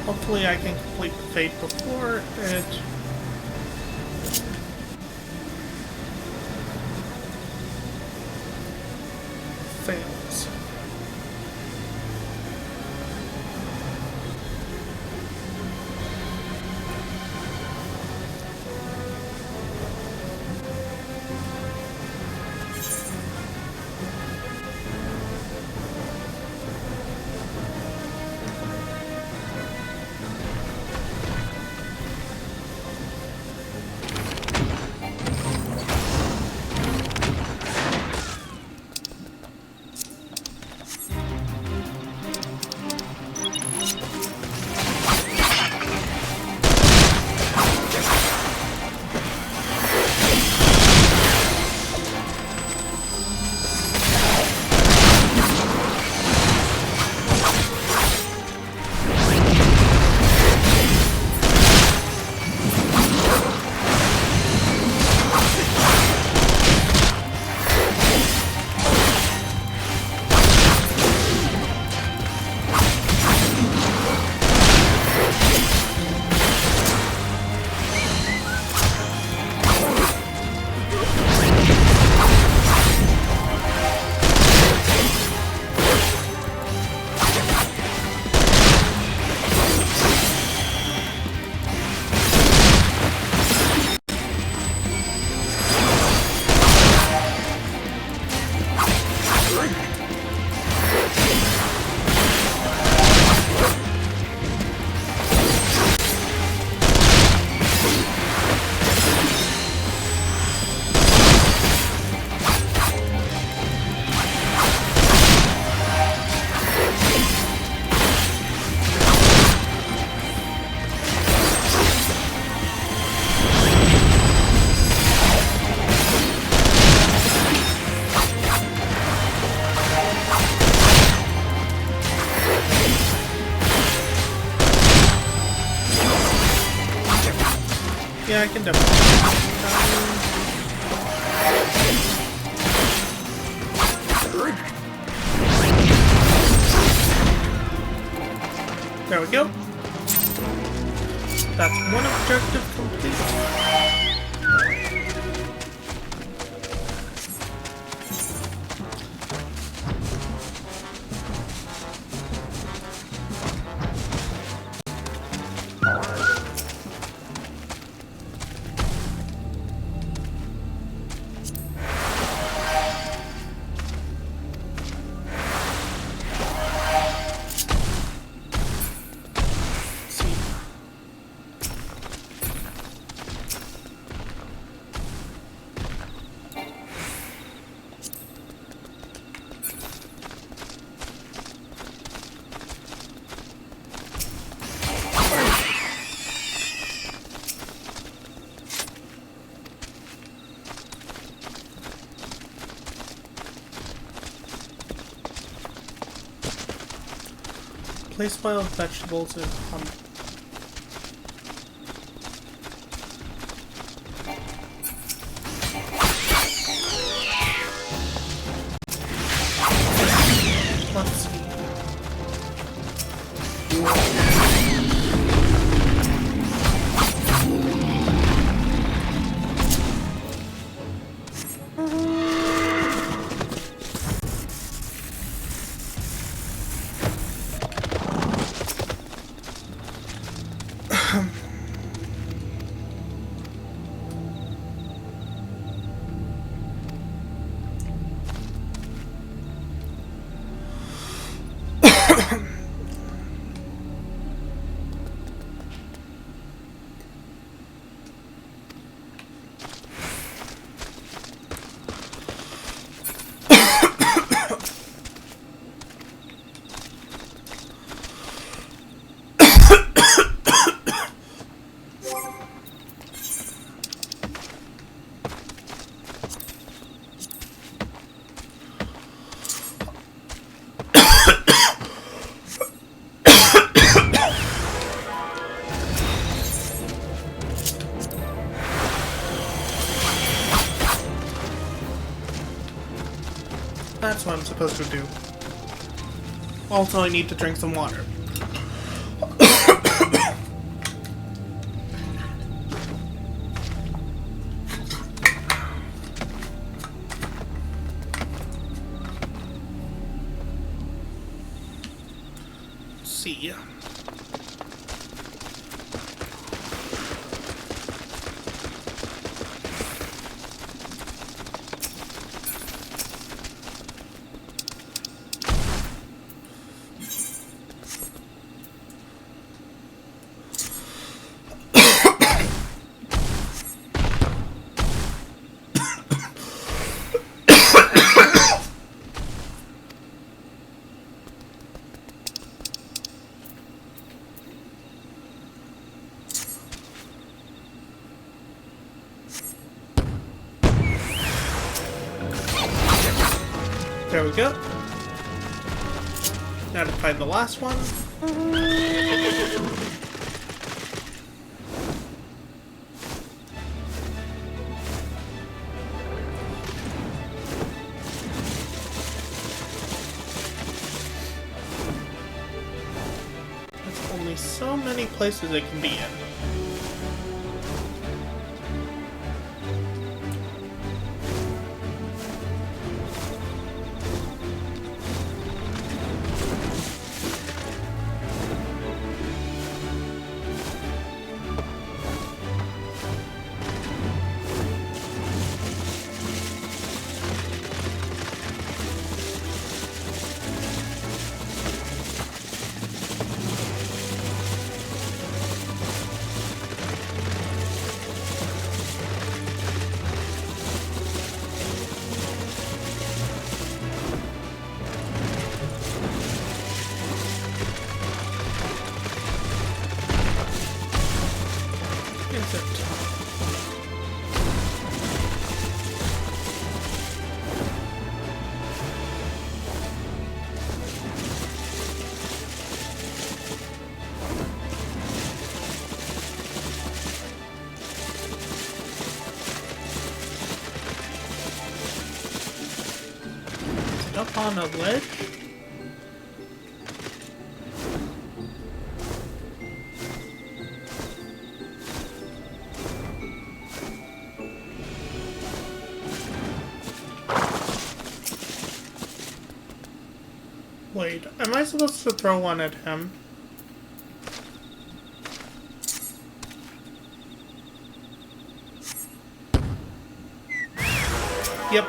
Hopefully I can complete the fate before it fails. Yeah, I can definitely. There we go. That's one objective complete. Place wild vegetables in let's see. That's what I'm supposed to do. Also, I need to drink some water. Let's see. There we go. Now to find the last one. There's only so many places it can be in. Is it? Is it up on a ledge? Wait, am I supposed to throw one at him? Yep.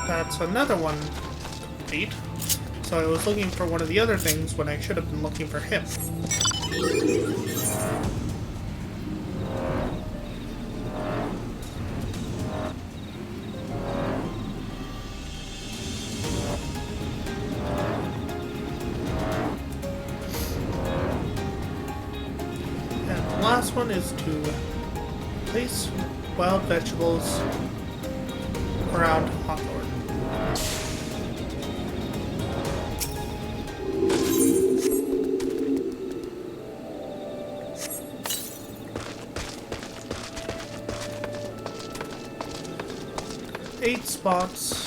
That's another one complete. So I was looking for one of the other things when I should have been looking for him. The last one is to place wild vegetables around Hawthorne. Eight spots.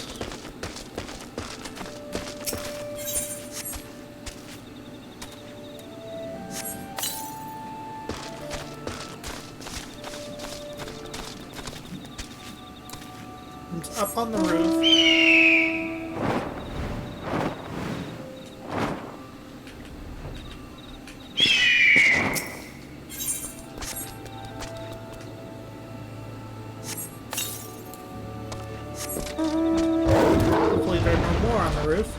It's up on the roof. Hopefully there are no more on the roof.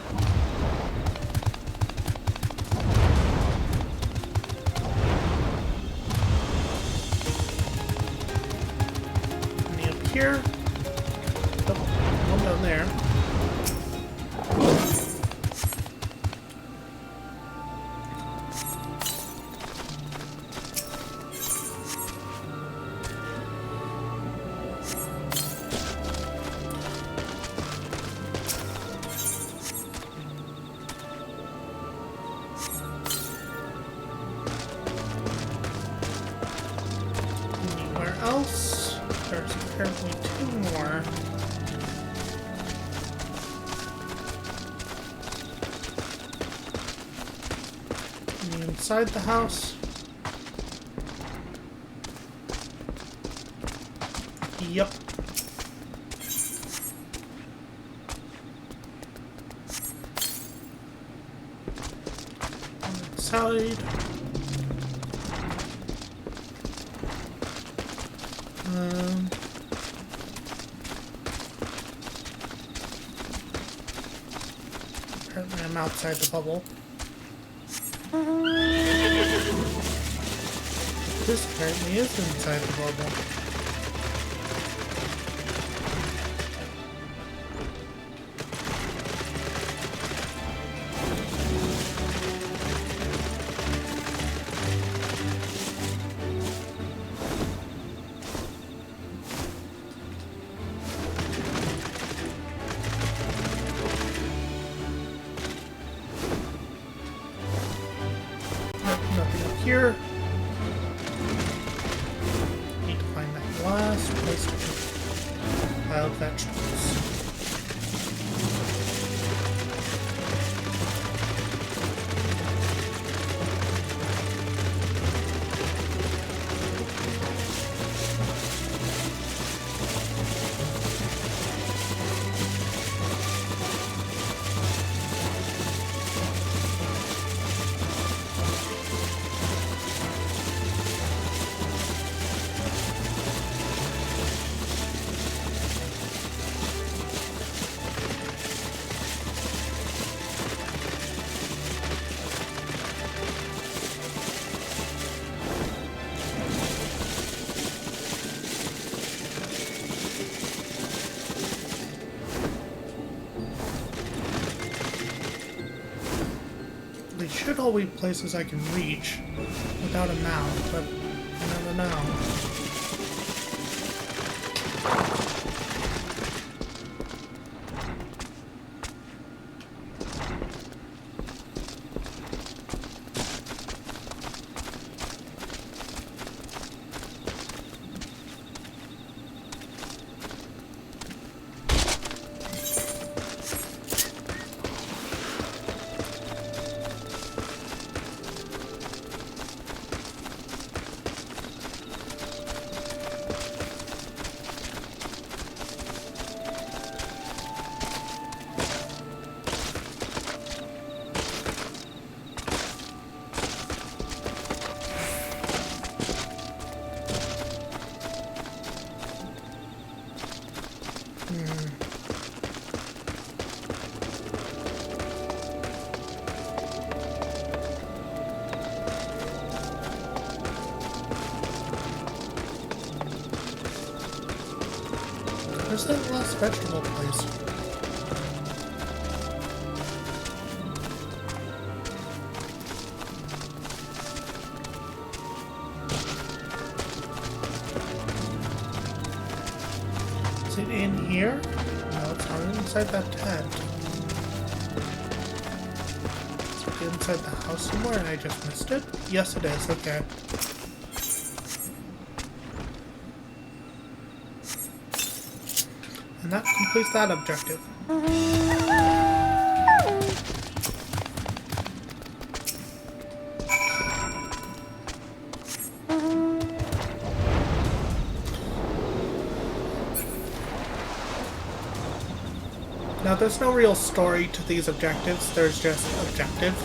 Any up here? One down there. inside the house. Yep. Outside. Apparently I'm outside the bubble. This apparently is inside the bubble. Nothing up here. Need to find that last place to pile vegetables. They should all be places I can reach without a mount, but I never know. Where's that last vegetable place? Is it in here? No, it's not inside that tent. Is it inside the house somewhere and I just missed it? Yes, it is. Okay. And that completes that objective. Now, there's no real story to these objectives, there's just objective.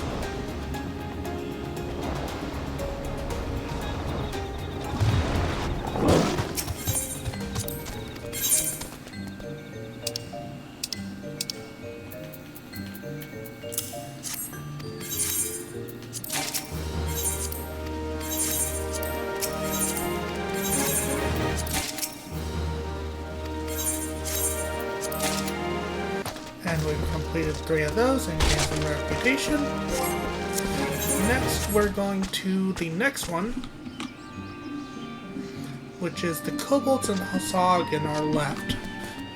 And we've completed 3 of those and gained some reputation. Next, we're going to the next one, which is the kobolds and Ffxiv in our left.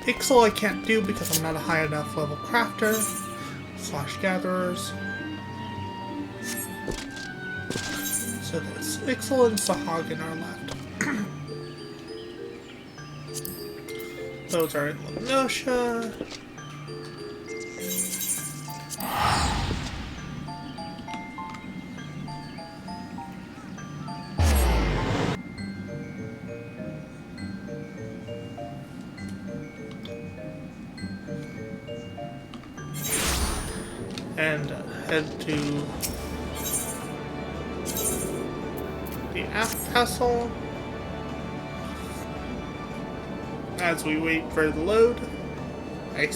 Ixal I can't do because I'm not a high enough level crafter / gatherers. So there's Ixal and Ffxiv in our left. Those are in Lenosha. and head to the aft castle. As we wait for the load, I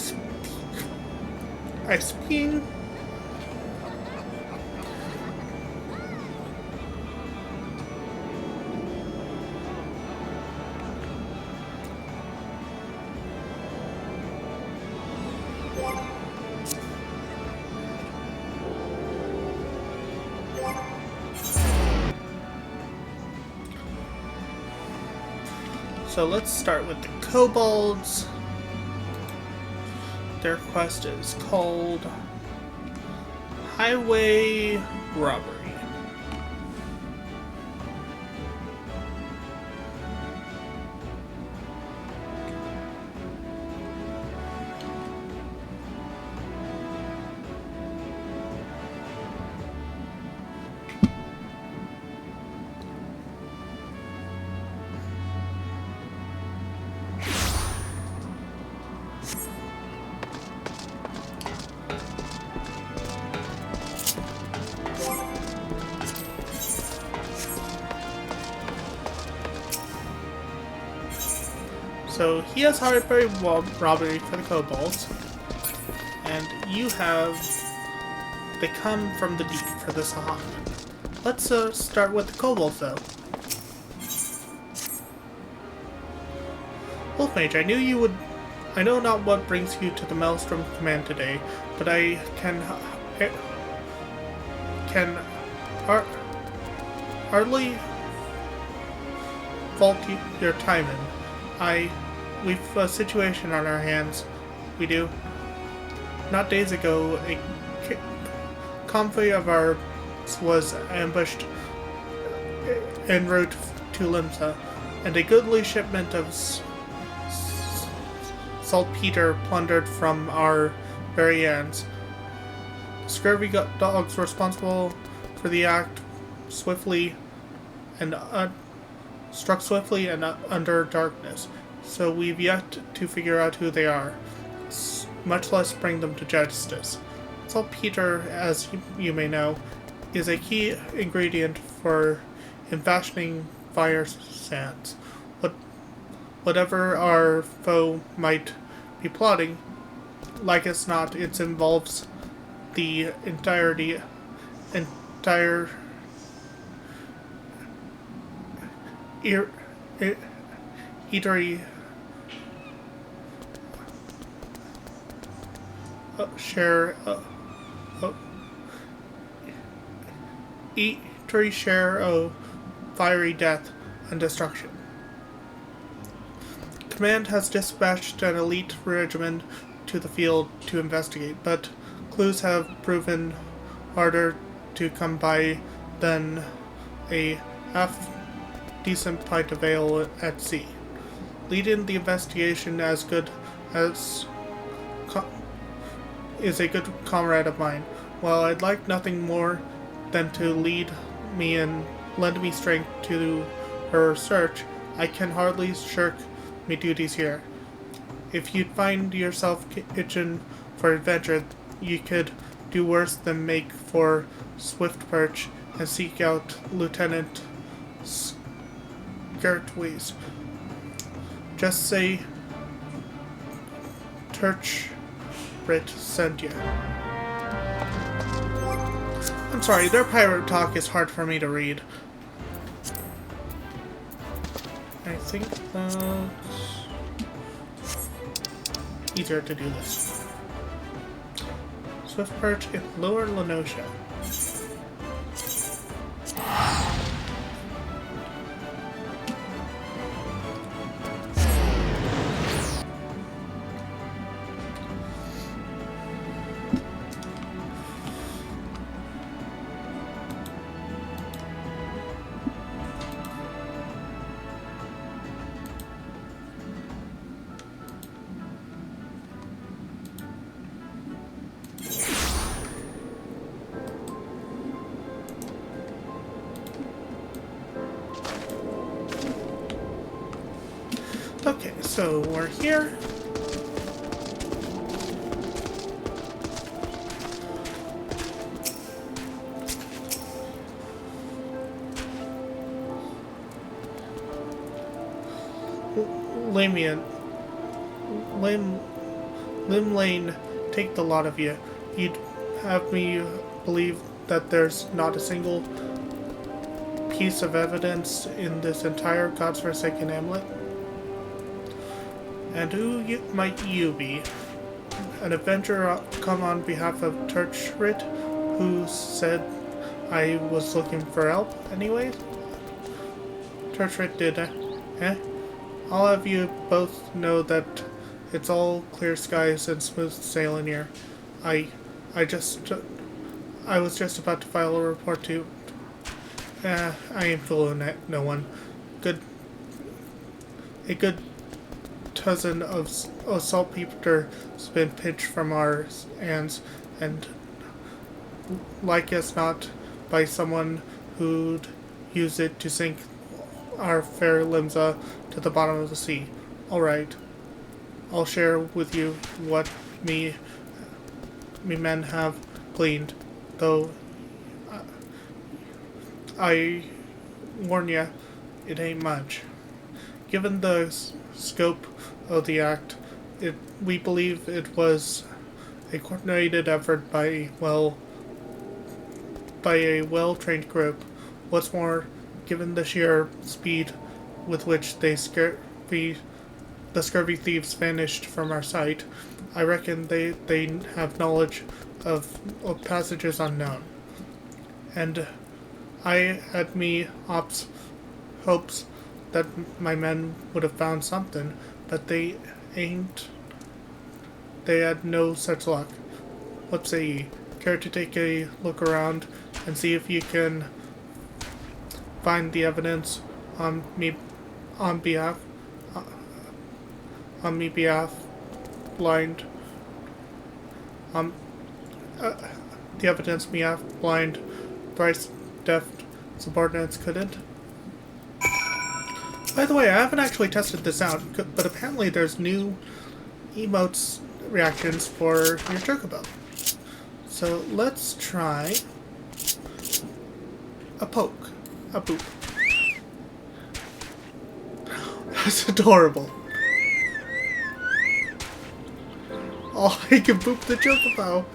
ping. So let's start with the kobolds. Their quest is called Highway Robbery. So he has highway robbery for the kobolds, and you have they come from the deep for the Sahag. Let's start with the kobolds though. Wolf Mage, I knew you would. I know not what brings you to the Maelstrom Command today, but I can hardly fault your timing. We've a situation on our hands. We do. Not days ago, a convoy of ours was ambushed en route to Limsa, and a goodly shipment of saltpeter plundered from our very ends. Scurvy dogs responsible for the act struck swiftly and under darkness, so we've yet to figure out who they are, much less bring them to justice. Saltpeter, as you may know, is a key ingredient in fashioning fire sands. Whatever our foe might be plotting, like it's not, it involves the entire eatery share of fiery death and destruction. Command has dispatched an elite regiment to the field to investigate, but clues have proven harder to come by than a half-decent pint of ale at sea. Leading the investigation is a good comrade of mine. While I'd like nothing more than to lead me and lend me strength to her search, I can hardly shirk my duties here. If you'd find yourself itching for adventure, you could do worse than make for Swift Perch and seek out Lieutenant Skirtways. Just say Turchrit sent you. I'm sorry, their pirate talk is hard for me to read. I think that's easier to do this. Swift Perch in Lower Lenosha. Okay, so we're here. Lamian, Lim Lane, take the lot of you. You'd have me believe that there's not a single piece of evidence in this entire godforsaken hamlet? And who might you be? An adventurer come on behalf of Turchrit, who said I was looking for help anyways? Turchrit did, eh? I'll have you both know that it's all clear skies and smooth sailing here. I was just about to file a report to... I ain't fooling no one. A good dozen of saltpeter's been pinched from our hands, and like as not by someone who'd use it to sink our fair Limsa to the bottom of the sea. Alright, I'll share with you what me men have gleaned, though I warn ya, it ain't much. Given the scope of the act, we believe it was a coordinated effort by a well-trained group. What's more, given the sheer speed with which the scurvy thieves vanished from our sight, I reckon they have knowledge of passages unknown. And I had me hopes that my men would have found something, but they had no such luck. What say ye? Care to take a look around and see if you can find the evidence on me behalf blind the evidence blind thrice deaf subordinates couldn't? By the way, I haven't actually tested this out, but apparently there's new emotes reactions for your chocobo. So let's try a poke, a boop. That's adorable. Oh, I can boop the chocobo.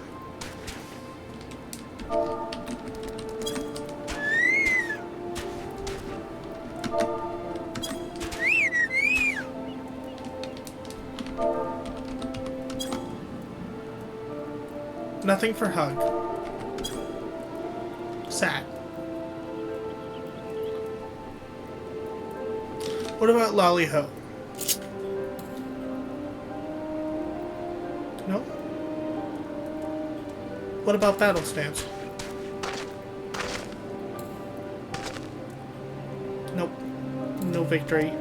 Nothing for hug. Sad. What about Lolly-Ho? No? What about Battle Stance? Nope. No victory.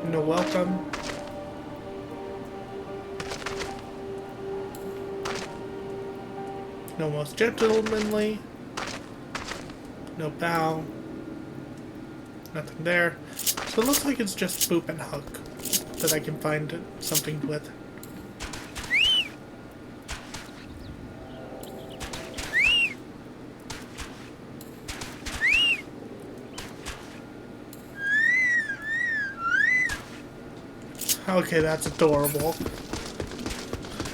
No welcome. No most gentlemanly. No bow. Nothing there. So it looks like it's just boop and hug that I can find something with. Okay, that's adorable.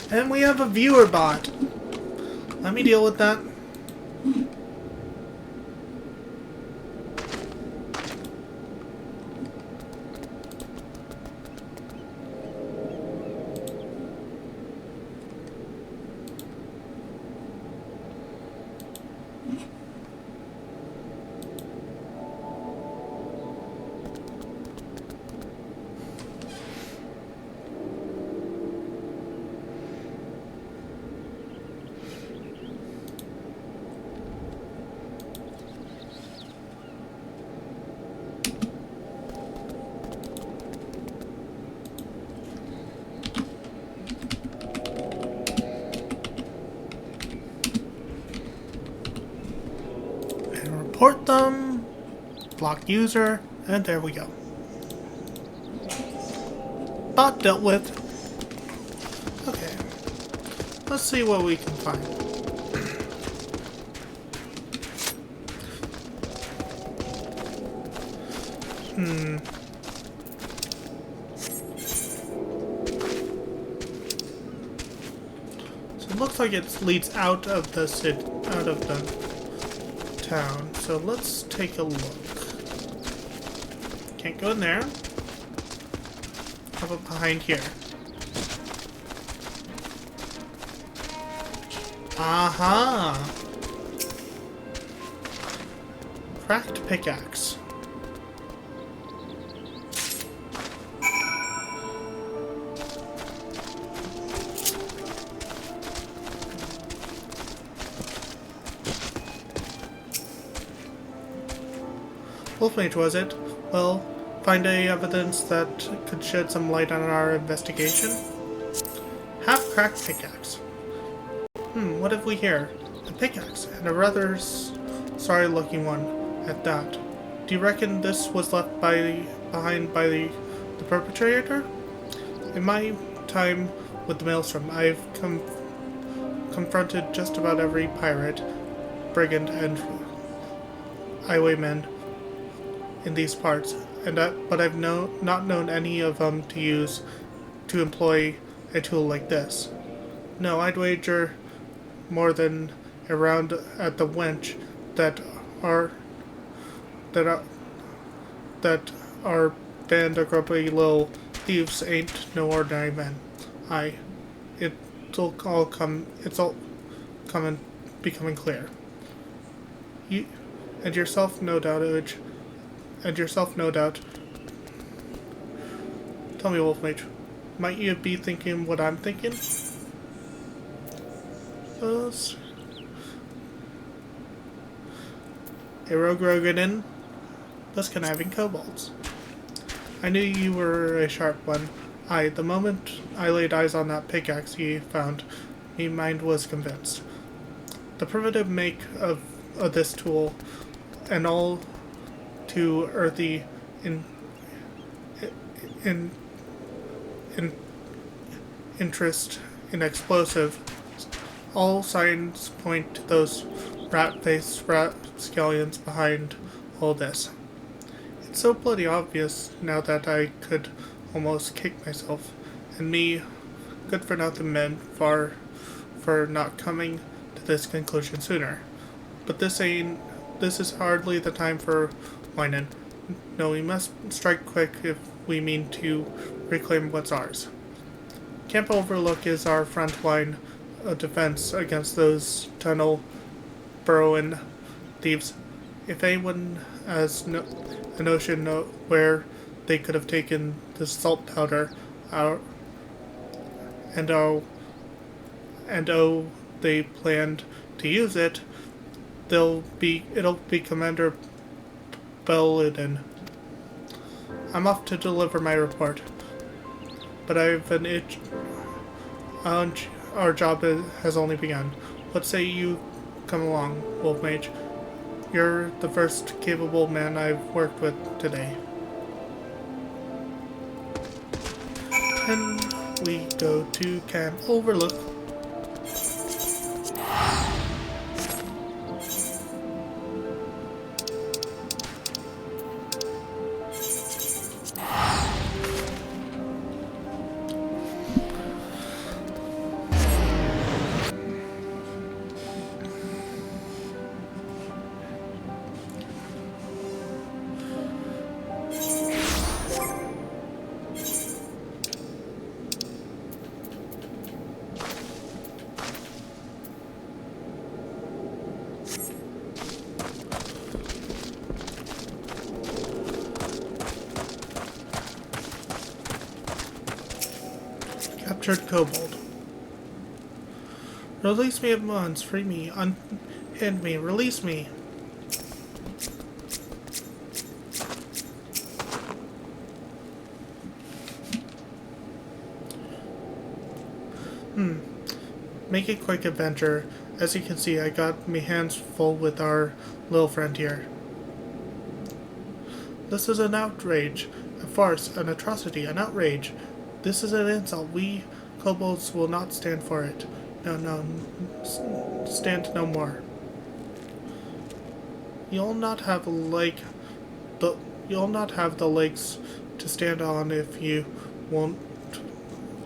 And we have a viewer bot. Let me deal with that. Report them, block user, and there we go. Bot dealt with. Okay, let's see what we can find. looks like it leads out of the out of the town. So let's take a look. Can't go in there. How about behind here? Aha! Cracked pickaxe. Wolfmage, was it? Well, find any evidence that could shed some light on our investigation? Half-cracked pickaxe. What have we here? A pickaxe, and a rather sorry-looking one at that. Do you reckon this was left behind by the perpetrator? In my time with the Maelstrom, I've confronted just about every pirate, brigand, and highwayman in these parts, but I've not known any of them to employ a tool like this. No, I'd wager more than a round at the wench that our band of grumpy little thieves ain't no ordinary men. It's all coming becoming clear. You and yourself, no doubt, Uge. And yourself, no doubt. Tell me, Wolfmage, might you be thinking what I'm thinking? A rogue Roganin, thus conniving kobolds. I knew you were a sharp one. The moment I laid eyes on that pickaxe you found, my mind was convinced. The primitive make of this tool, and all too earthy interest in explosive, all signs point to those rat-faced rapscallions behind all this. It's so bloody obvious now that I could almost kick myself, and me, good-for-nothing men, for not coming to this conclusion sooner. But this is hardly the time for whining. No, we must strike quick if we mean to reclaim what's ours. Camp Overlook is our front line of defense against those tunnel burrowing thieves. If anyone has a notion of where they could have taken the salt powder out, and they planned to use it, it'll be Commander Belladin. I'm off to deliver my report, but I've an itch. Our job has only begun. What say you come along, Wolfmage? You're the first capable man I've worked with today. And we go to Camp Overlook. Captured kobold. Release me at once. Free me. Unhand me. Release me. Make it quick, adventure. As you can see, I got me hands full with our little friend here. This is an outrage. A farce. An atrocity. An outrage. This is an insult. We kobolds will not stand for it. No, stand no more. You'll not have the legs to stand on if you won't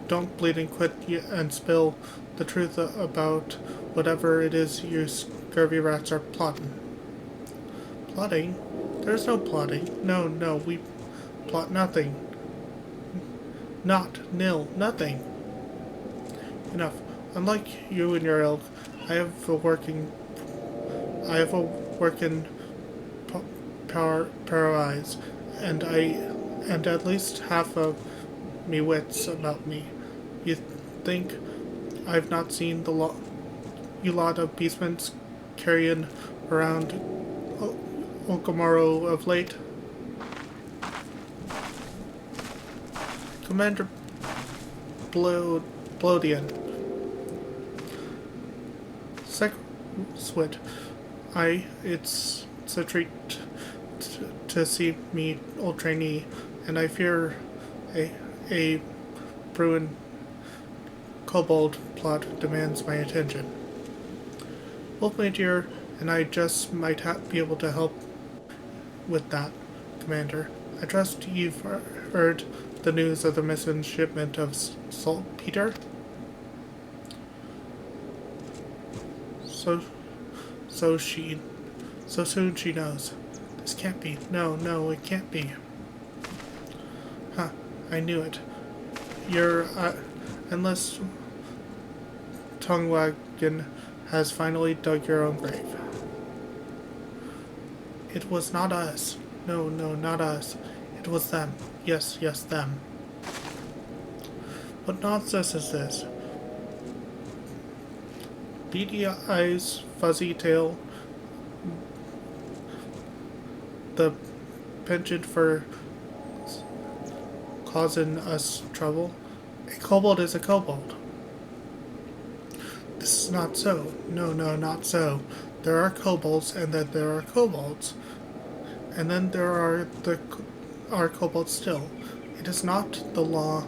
don't bleed and quit and spill the truth about whatever it is you scurvy rats are plotting. Plotting? There's no plotting. No, we plot nothing. Not, nil, nothing. Enough. Unlike you and your ilk, I have a working pair of eyes, and at least half of me wits about me. You think I've not seen you lot of beastmen carrying around Okamaro of late? Commander Blodian. Swit. It's a treat to see me, old trainee, and I fear a Bruin kobold plot demands my attention. Both my dear and I just might be able to help with that, Commander. I trust you've heard the news of the missing shipment of saltpeter? So soon she knows. This can't be. No, it can't be. Huh, I knew it. Your endless tongue wagon has finally dug your own grave. It was not us. No, not us. It was them. Yes, them. What nonsense is this? Beady eyes, fuzzy tail, the penchant for causing us trouble. A kobold is a kobold. This is not so. No, not so. There are kobolds, and then there are kobolds. And then there are kobolds still. It is not the low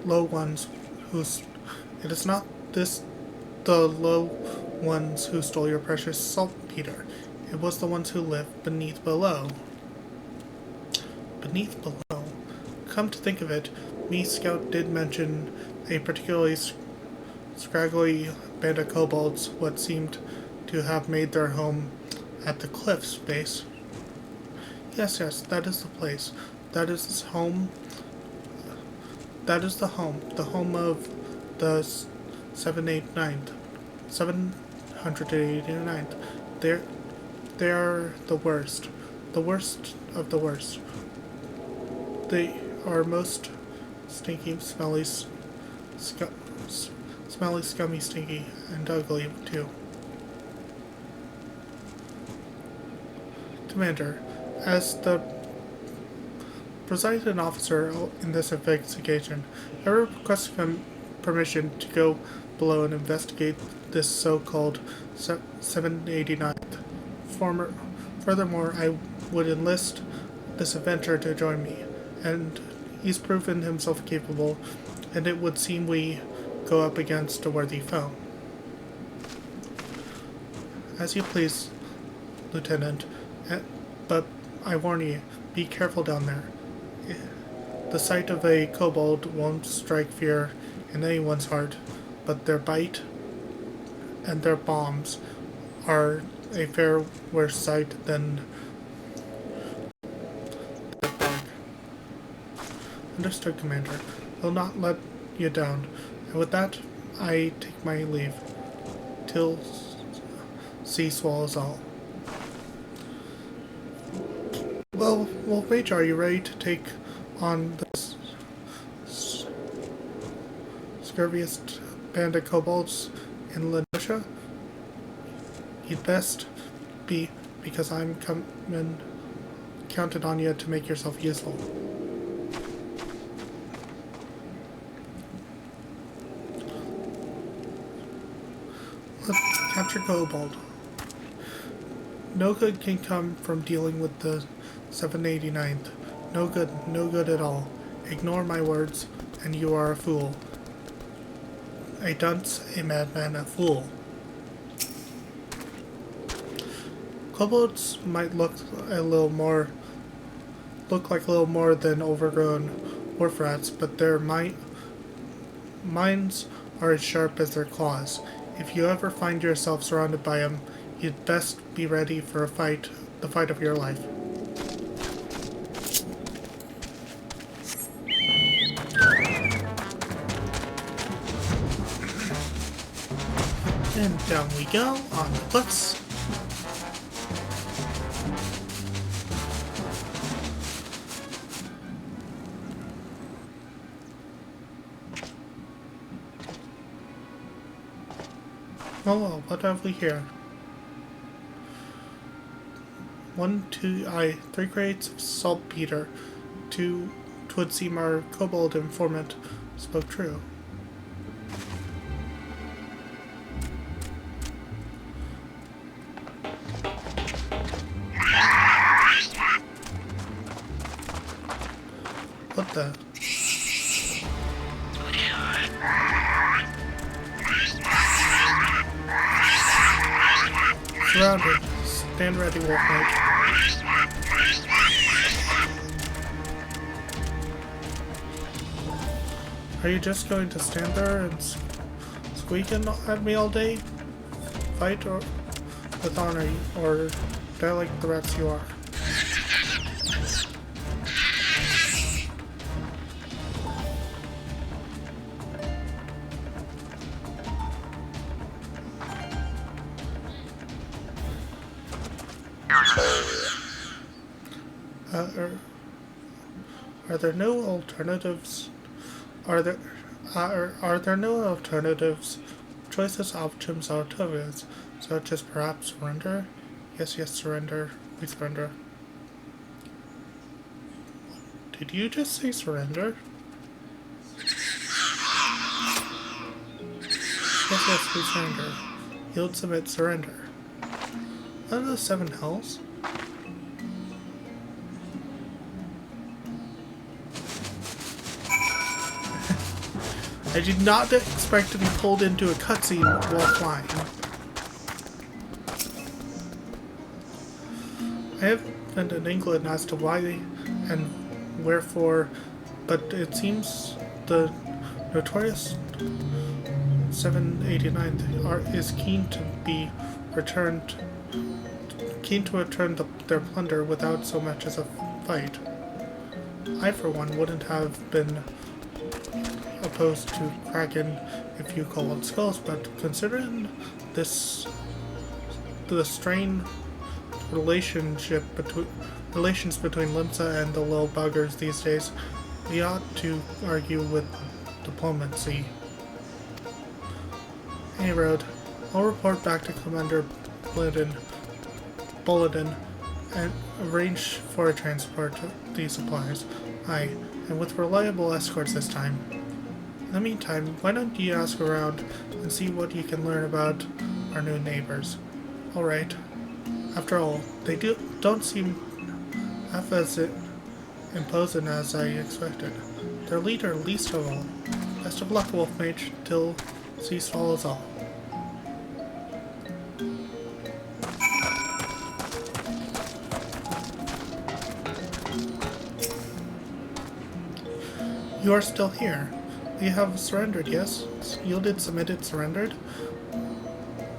ones it is not the low ones who stole your precious saltpeter. It was the ones who lived below. Beneath below. Come to think of it, me Scout did mention a particularly scraggly band of kobolds what seemed to have made their home at the cliff's base. Yes, that is the place. That is his home. That is the home of the 789th. They are the worst of the worst. They are most stinky, smelly, scummy, stinky, and ugly too. Commander, as the presiding officer in this investigation, I request permission to go below and investigate this so-called 789th. Furthermore, I would enlist this adventurer to join me, and he's proven himself capable, and it would seem we go up against a worthy foe. As you please, Lieutenant, but I warn you, be careful down there. The sight of a kobold won't strike fear in anyone's heart, but their bite and their bombs are a far worse sight than the bug. Understood, Commander. Will not let you down. And with that, I take my leave. Till sea swallows all. Well, Mage, are you ready to take on this scurviest band of kobolds in Lenosha? You'd best be, because I'm counted on you to make yourself useful. Let's capture kobold. No good can come from dealing with the 789th. No good at all. Ignore my words, and you are a fool. A dunce, a madman, a fool. Kobolds might look like a little more than overgrown wharf rats, but they're minds are as sharp as their claws. If you ever find yourself surrounded by them, you'd best be ready for a fight, the fight of your life. And down we go on the books. Oh well, what have we here? 3 crates of saltpeter. 'Twould seem our kobold informant spoke true. What the? Surrounded. Stand ready, Wolf Mage. Are you just going to stand there and squeaking at me all day? Fight or with honor, or die like the rats you are? Are there no alternatives? Are there no alternatives? Choices, options, alternatives, such as perhaps surrender? Yes, surrender. We surrender. Did you just say surrender? Yes, we surrender. Yield, submit, surrender. What are the 7 hells? I did not expect to be pulled into a cutscene while flying. I haven't an inkling as to why and wherefore, but it seems the notorious 789th is keen to return their plunder without so much as a fight. I, for one, wouldn't have been opposed to Kraken if you call it skulls, but considering the strained relations between Limsa and the little buggers these days, we ought to argue with diplomacy. Hey, Road. I'll report back to Commander Bulletin and arrange for a transport of these supplies. Aye, and with reliable escorts this time. In the meantime, why don't you ask around and see what you can learn about our new neighbors? Alright. After all, they don't seem half as imposing as I expected. Their leader least of all. Best of luck, Wolf Mage, till cease follows all. You are still here. You have surrendered, yes? Yielded, submitted, surrendered?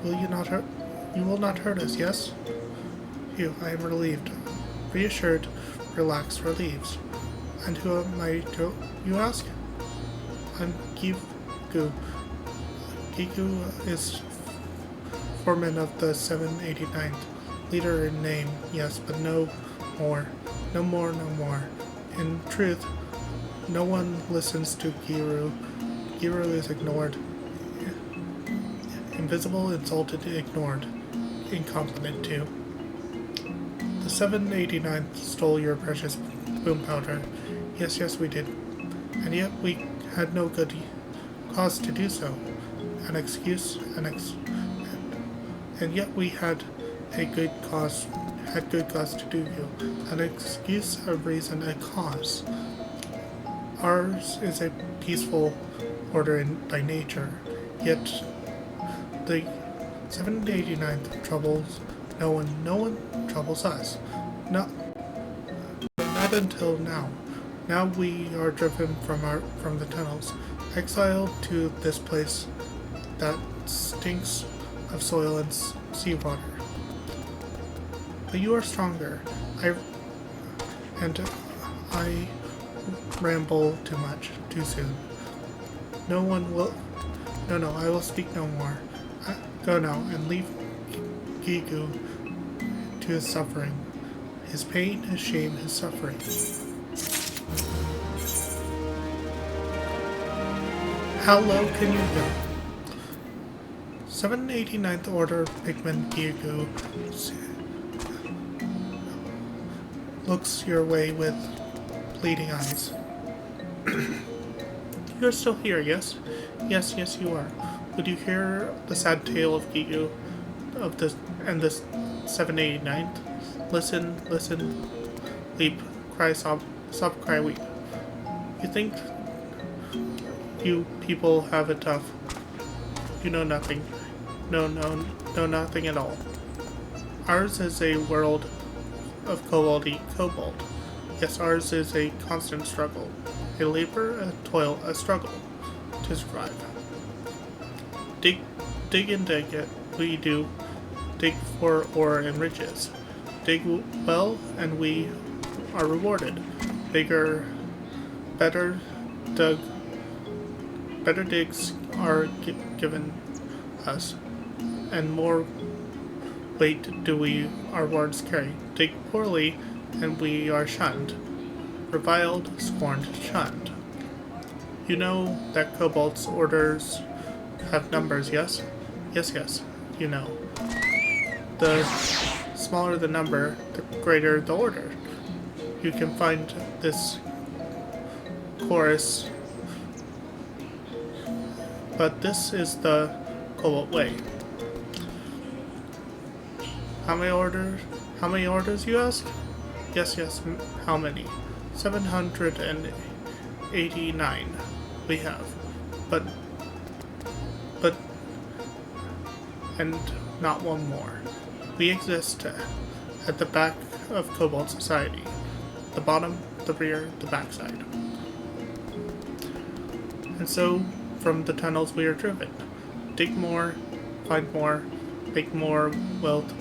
You will not hurt us, yes? Phew, I am relieved. Reassured, relaxed, relieved. And who am I to, you ask? I'm Gigu. Gigu is foreman of the 789th. Leader in name, yes, but no more. No more. In truth, no one listens to Giru. Giru is ignored. Invisible, insulted, ignored. Incompetent, too. The 789th stole your precious boom powder. Yes, we did. And yet we had no good cause to do so. And yet we had good cause to do you. An excuse, a reason, a cause. Ours is a peaceful order by nature, yet the 789th troubles no one troubles us. Not until now. Now we are driven from the tunnels. exiled to this place that stinks of soil and seawater. But you are stronger. I ramble too much, too soon. No one will... No, I will speak no more. Go now, and leave Gigu to his suffering. His pain, his shame, his suffering. How low can you go? 789th Order Pigman Gigu looks your way with bleeding eyes. You're still here, yes? Yes, you are. Would you hear the sad tale of Gigu of this and this 789th? Listen, weep, cry, sob, cry, weep. You think you people have it tough. You know nothing. No, nothing at all. Ours is a world of cobalt. Yes, ours is a constant struggle. A labor, a toil, a struggle to survive. Dig and dig it. We do. Dig for ore and riches. Dig well, and we are rewarded. Bigger, better digs are given us, and more weight do our words carry. Dig poorly, and we are shunned. Reviled, scorned, shunned. You know that Cobalt's orders have numbers, yes? Yes, you know. The smaller the number, the greater the order. You can find this chorus, but this is the Cobalt way. How many orders, you ask? Yes, how many? 789 we have. But and not one more. We exist at the back of Cobalt Society. The bottom, the rear, the backside. And so, from the tunnels we are driven. Dig more, find more, make more wealth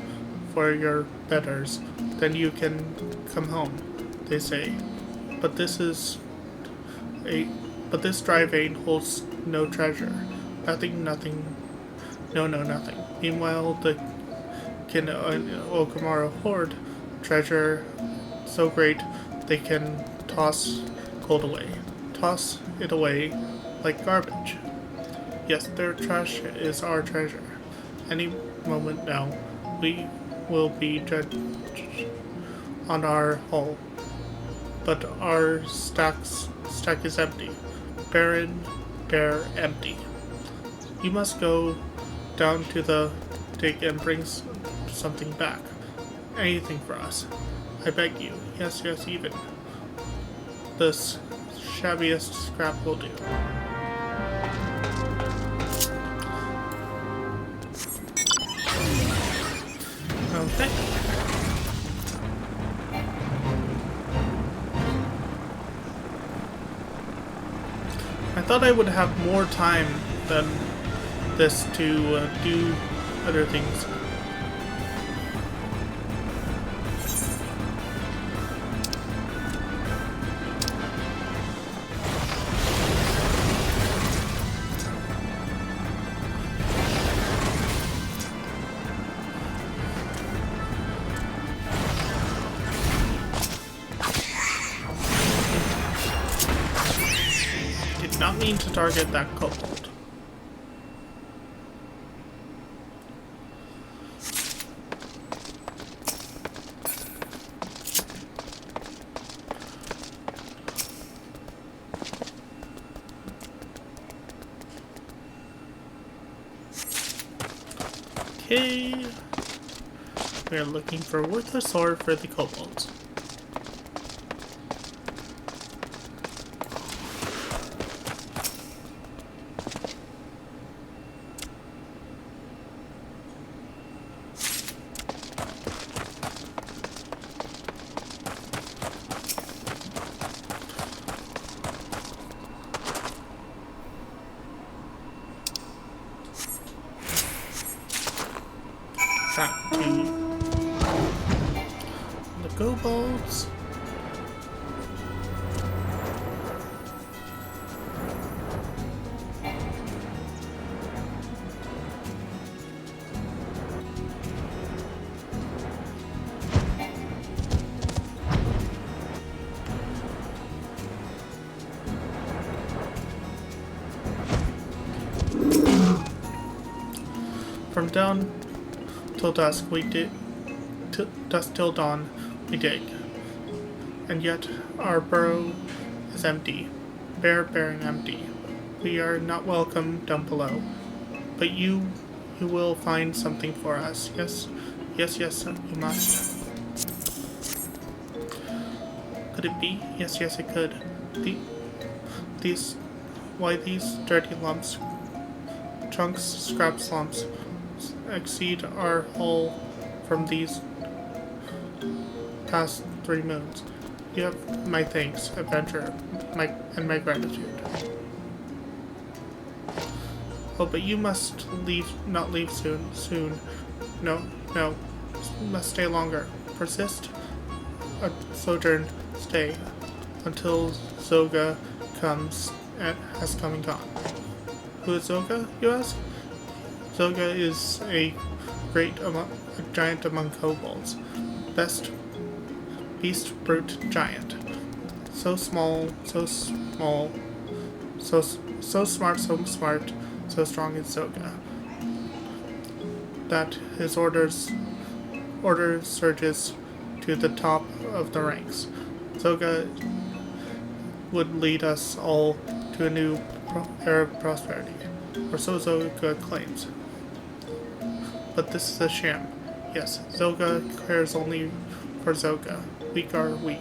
for your betters, then you can come home, they say. But this dry vein holds no treasure. Nothing. No, nothing. Meanwhile, the Okamara hoard treasure so great they can toss gold away. Toss it away like garbage. Yes, their trash is our treasure. Any moment now, we will be judged on our hull. But our stack is empty. Barren, bare, empty. You must go down to the dig and bring something back. Anything for us. I beg you. Yes, even. The shabbiest scrap will do. Okay. I thought I would have more time than this to do other things. Did not mean to target that kobold. Okay, we are looking for a worthless sword for the kobolds. back to the kobolds. From dawn till dusk we dig, dusk till dawn we dig, and yet our burrow is empty, bearing empty. We are not welcome down below, but you will find something for us. Yes, you must. Could it be? Yes, it could. These dirty lumps, chunks, scraps, lumps, exceed our haul from these past 3 moons. You have my thanks, adventure, and my gratitude. Oh, but you must not leave soon. No, must stay longer. Persist, a sojourn, stay, until Zoga has come and gone. Who is Zoga, you ask? Zoga is a giant among kobolds. Best beast brute giant. So smart, so smart, so strong is Zoga, that his order surges to the top of the ranks. Zoga would lead us all to a new era of prosperity, or so Zoga claims. But this is a sham. Yes, Zoga cares only for Zoga. Weak are weak.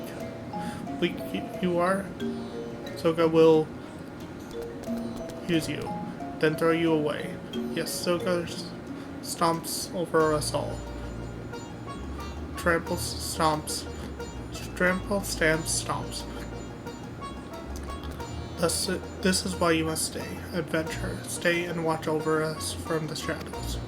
Weak you are? Zoga will use you, then throw you away. Yes, Zoga stomps over us all. Trample, stamps. This is why you must stay. Adventure. Stay and watch over us from the shadows.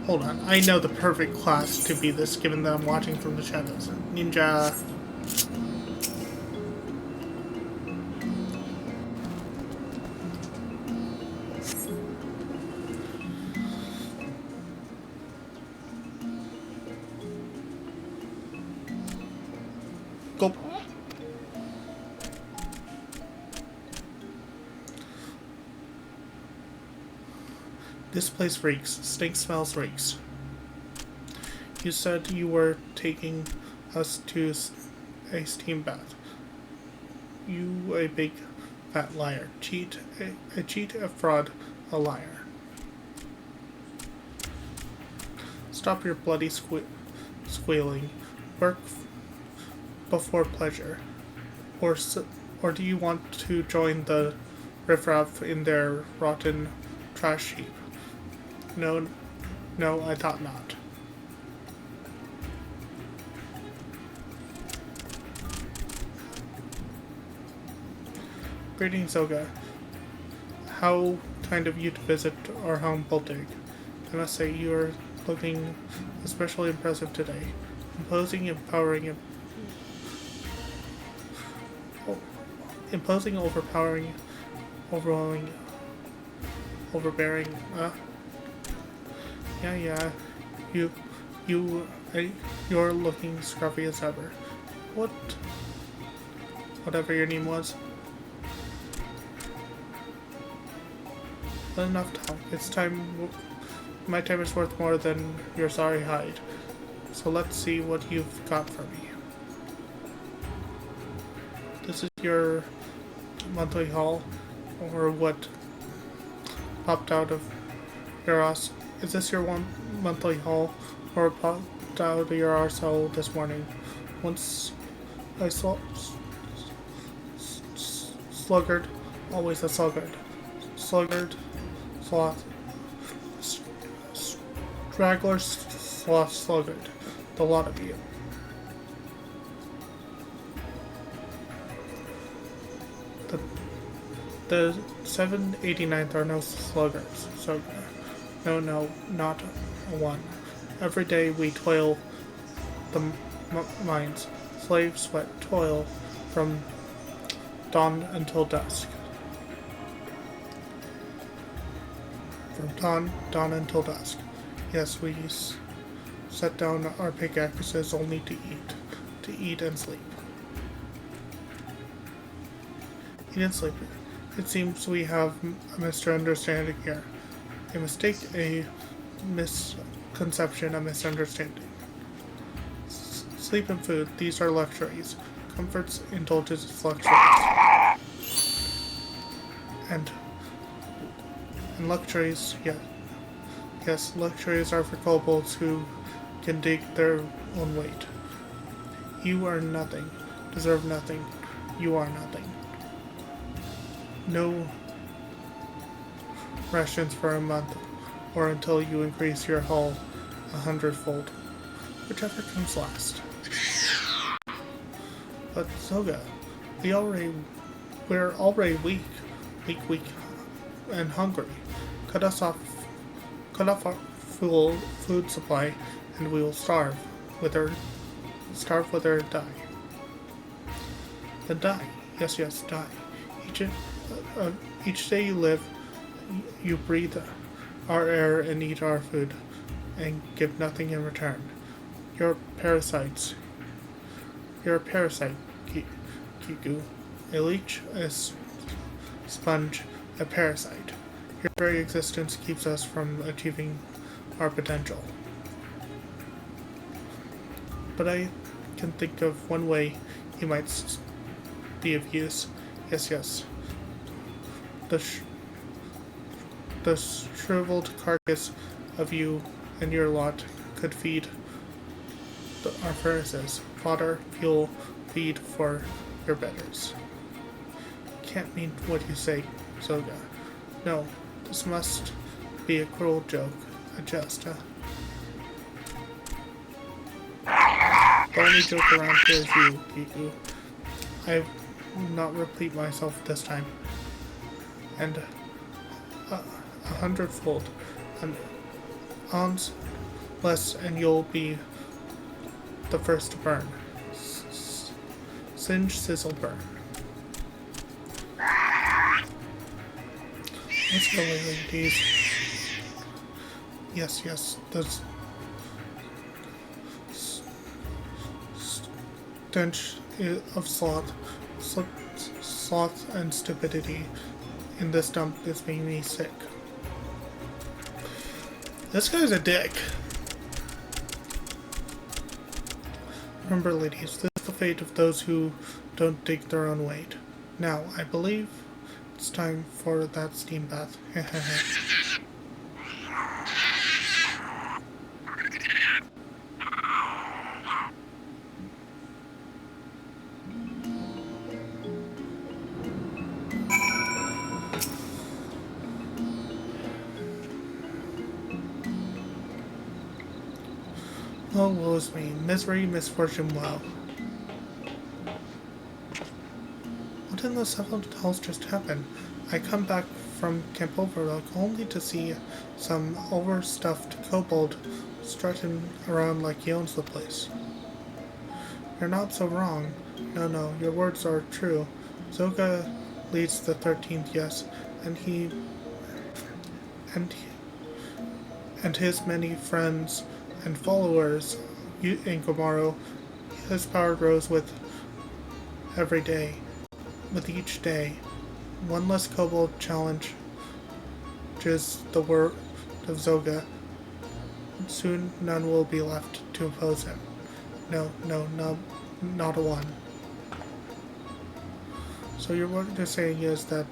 Hold on, I know the perfect class to be this, given that I'm watching from the shadows. Ninja. Go. This place reeks. Stink smells reeks. You said you were taking us to a steam bath. You a big fat liar. A cheat, a fraud, a liar. Stop your bloody squealing. Work before pleasure. Or do you want to join the riffraff in their rotten trash heap? No, I thought not. Greetings, Zoga. How kind of you to visit our home, Boltig. I must say you are looking especially impressive today. Imposing, overpowering, overwhelming, overbearing. Yeah. You're looking scruffy as ever. Whatever your name was. But enough talk. It's time. My time is worth more than your sorry hide. So let's see what you've got for me. This is your monthly haul, or what popped out of your ass. Is this your monthly haul, or popped out of your arsehole this morning? Once I sluggard, always a sluggard. Sluggard, sloth, straggler, sloth, sluggard. The lot of you. The 789th are no sluggards, so no, not a one. Every day we toil the mines. Slave sweat toil from dawn until dusk. From dawn until dusk. Yes, we set down our pickaxes only to eat and sleep. Eat and sleep. It seems we have a misunderstanding here. A mistake, a misconception, a misunderstanding. Sleep and food, these are luxuries. Comforts, indulgences, luxuries. And luxuries, yeah. Yes, luxuries are for kobolds who can dig their own weight. You are nothing, deserve nothing, you are nothing. No rations for a month, or until you increase your haul 100-fold, whichever comes last. But Zoga, we're already weak, and hungry. Cut off our food supply, and we will starve, wither, die. Then die. Yes, die. Each day you live, you breathe our air and eat our food, and give nothing in return. You're parasites. You're a parasite, Kiku. A leech, a sponge, a parasite. Your very existence keeps us from achieving our potential. But I can think of one way you might be of use. Yes. The shriveled carcass of you and your lot could feed our furnaces. Fodder, fuel, feed for your betters. Can't mean what you say, Zoga. No, this must be a cruel joke. A jest, The only joke around here is you, Kiku. I will not repeat myself this time. And 100-fold. An ounce less and you'll be the first to burn. Singe, sizzle, burn. Let's go, ladies. Yes, the stench of sloth and stupidity in this dump is making me sick. This guy's a dick. Remember, ladies, this is the fate of those who don't dig their own weight. Now, I believe it's time for that steam bath. Oh, woe is me. Misery, misfortune, woe. What in the seventh hells just happened? I come back from Camp Overlook only to see some overstuffed kobold strutting around like he owns the place. You're not so wrong. No, your words are true. Zoga leads the 13th, yes, and his many friends and followers in Komaro. His power grows with every day. With each day, one less kobold challenges the word of Zoga. Soon none will be left to oppose him. No, not a one. So what you're saying is that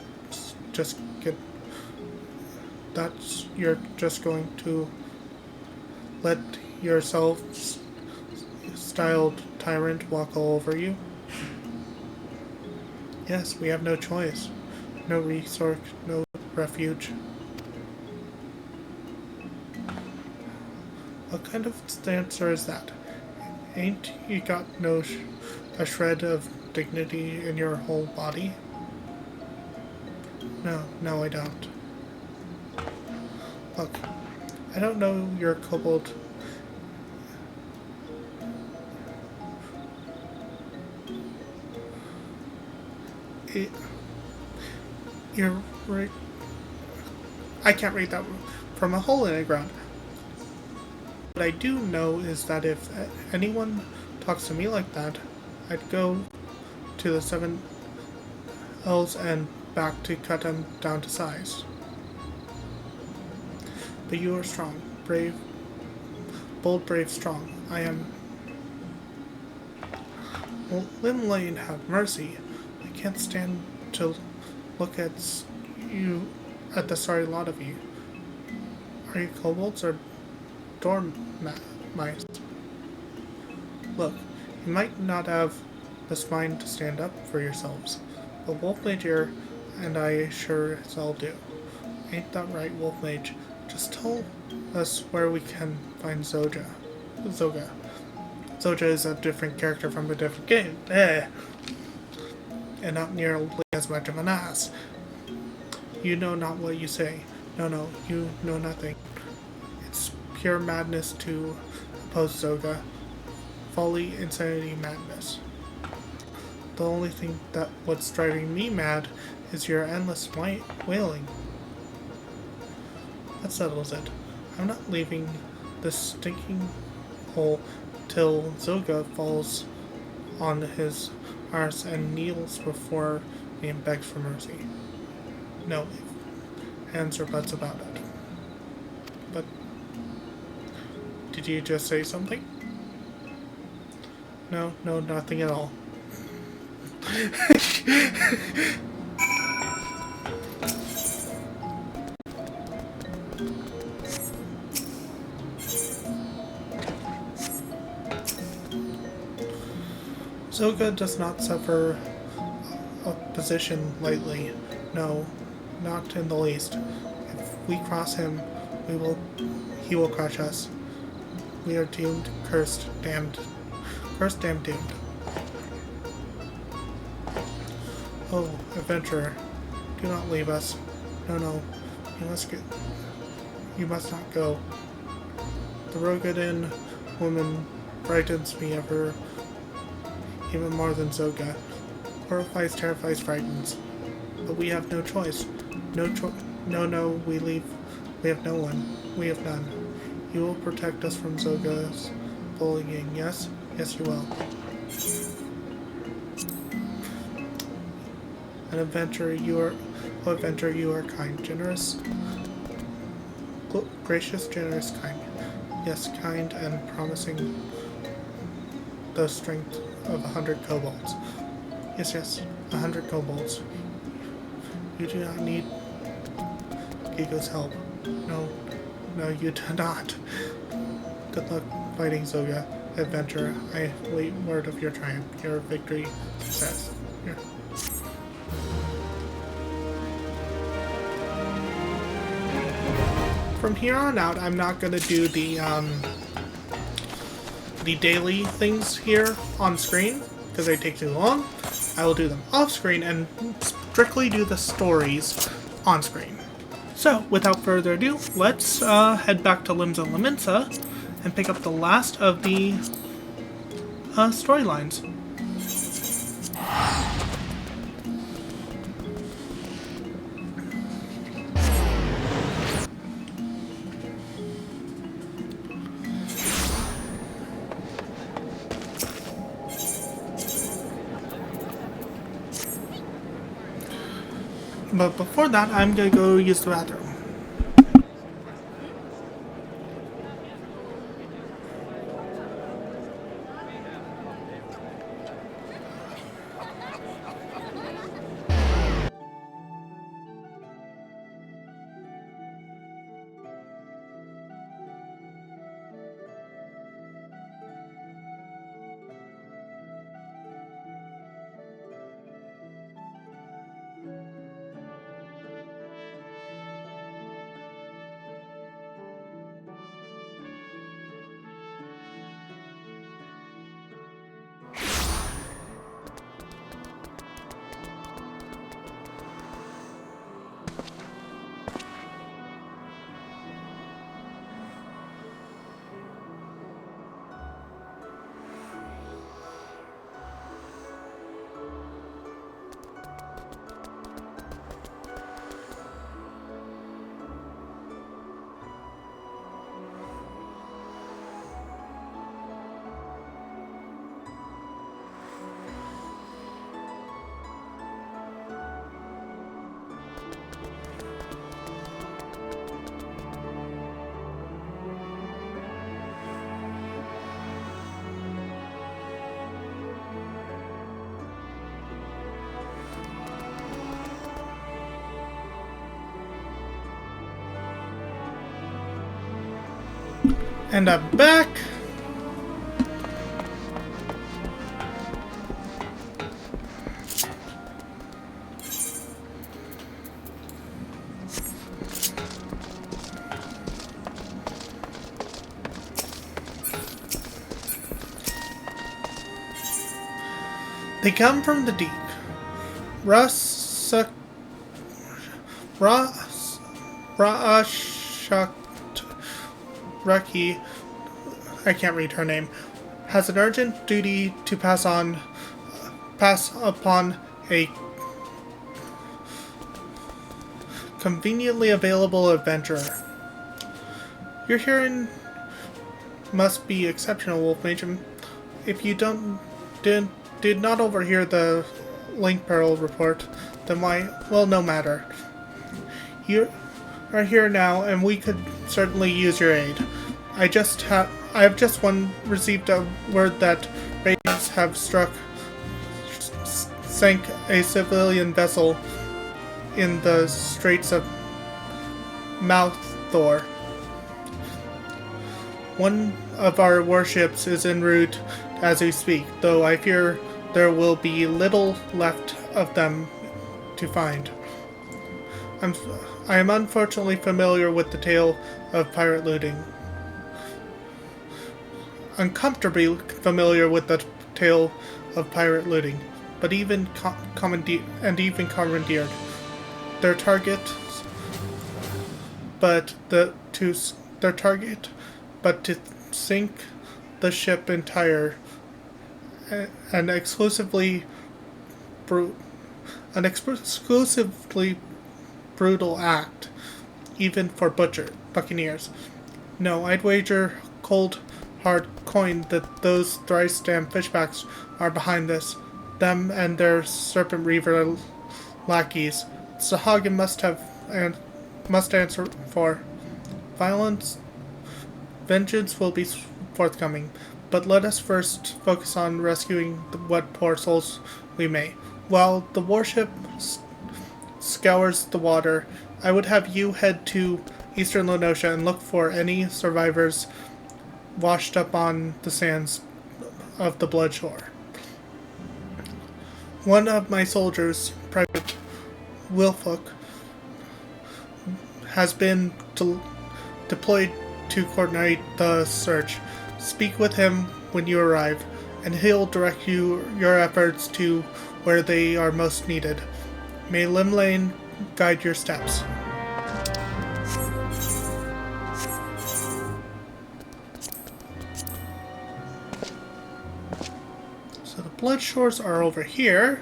you're just going to let your self-styled tyrant walk all over you? Yes, we have no choice. No resource, no refuge. What kind of answer is that? Ain't you got a shred of dignity in your whole body? No, I don't. Look, I don't know your kobold. You're right. I can't read that from a hole in the ground. What I do know is that if anyone talks to me like that, I'd go to the 7 L's and back to cut them down to size. But you are strong, brave, bold, brave, strong. I am. Well, Lynn Lane, have mercy. I can't stand to look at you, at the sorry lot of you. Are you kobolds or dormice? Look, you might not have the spine to stand up for yourselves, but Wolf Mage here and I sure as all do. Ain't that right, Wolf Mage? Just tell us where we can find Zoga. Zoga is a different character from a different game. And not nearly as much of an ass. You know not what you say. No, you know nothing. It's pure madness to oppose Zoga. Folly, insanity, madness. The only thing what's driving me mad is your endless wailing. That settles it. I'm not leaving this stinking hole till Zoga falls on his arse and kneels before me and begs for mercy. No ands or buts about it. But did you just say something? No, nothing at all. Zoga does not suffer opposition lightly. No, not in the least. If we cross him, he will crush us. We are doomed, cursed, damned, doomed. Oh, adventurer, do not leave us. No, you must not go. The Rogadin woman frightens me even more than Zoga. Horrifies, terrifies, frightens. But we have no choice. No, we have no one. We have none. You will protect us from Zoga's bullying, yes? Yes, you will. An adventurer, you are kind, generous, gracious, generous, kind. Yes, kind and promising the strength of 100 kobolds. Yes, 100 kobolds. You do not need Gigo's help. No, you do not. Good luck fighting Zoga, adventurer. I wait word of your triumph, your victory, success. Here. From here on out, I'm not gonna do the daily things here on screen because they take too long. I will do them off screen and strictly do the stories on screen. So, without further ado, let's head back to Limsa Laminsa and pick up the last of the storylines. But before that, I'm gonna go use the bathroom. And I'm back. They come from the deep. Raki, I can't read her name, has an urgent duty to pass upon a conveniently available adventurer. Your hearing must be exceptional, Wolf Mage. If you did not overhear the Link Pearl report, then why? Well, no matter. You are here now, and we could certainly use your aid. I have just received a word that raiders have sank a civilian vessel in the Straits of Malthor. One of our warships is en route as we speak, though I fear there will be little left of them to find. I am unfortunately familiar with the tale of pirate looting. Uncomfortably familiar with the tale of pirate looting, but even commandeered. Their target, but to sink the ship entire, an exclusively brutal act, even for buccaneers. No, I'd wager cold hard coin that those thrice-damned fishbacks are behind this. Them and their serpent reaver lackeys. Sahagin must answer for. Vengeance will be forthcoming, but let us first focus on rescuing what poor souls we may. While the warship scours the water, I would have you head to eastern Lenosha and look for any survivors washed up on the sands of the Bloodshore. One of my soldiers, Private Wilfook, has been deployed to coordinate the search. Speak with him when you arrive, and he'll direct your efforts to where they are most needed. May Limlane guide your steps. So the Bloodshores are over here.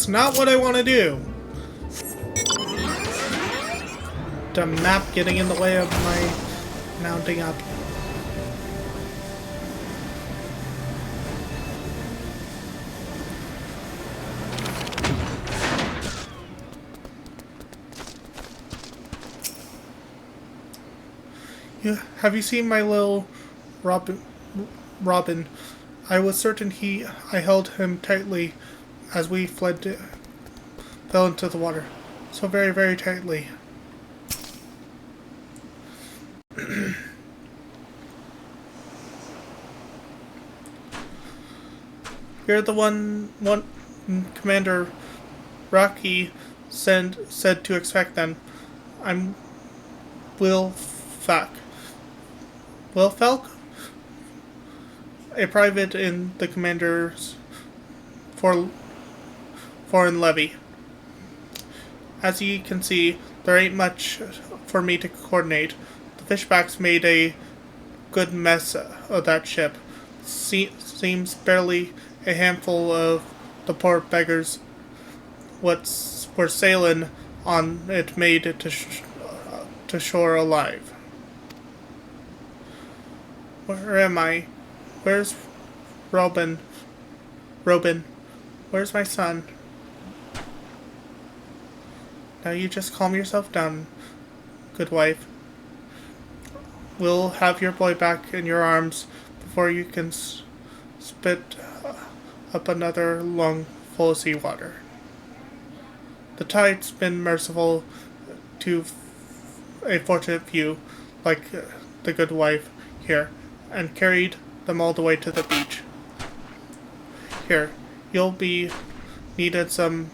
Not what I want to do. The map getting in the way of my mounting up. Have you seen my little Robin? I was certain I held him tightly as we fell into the water. So very, very tightly. You're the one Commander Rocky said to expect them. I'm Will Felk? A private in the Commander's Foreign Levy. As you can see, there ain't much for me to coordinate. The Fishbacks made a good mess of that ship. Seems barely a handful of the poor beggars what were sailing on it made it to shore alive. Where am I? Where's Robin? Robin, where's my son? Now you just calm yourself down, good wife. We'll have your boy back in your arms before you can spit up another lung full of seawater. The tide's been merciful to a fortunate few, like the good wife here, and carried them all the way to the beach. Here, you'll be needed some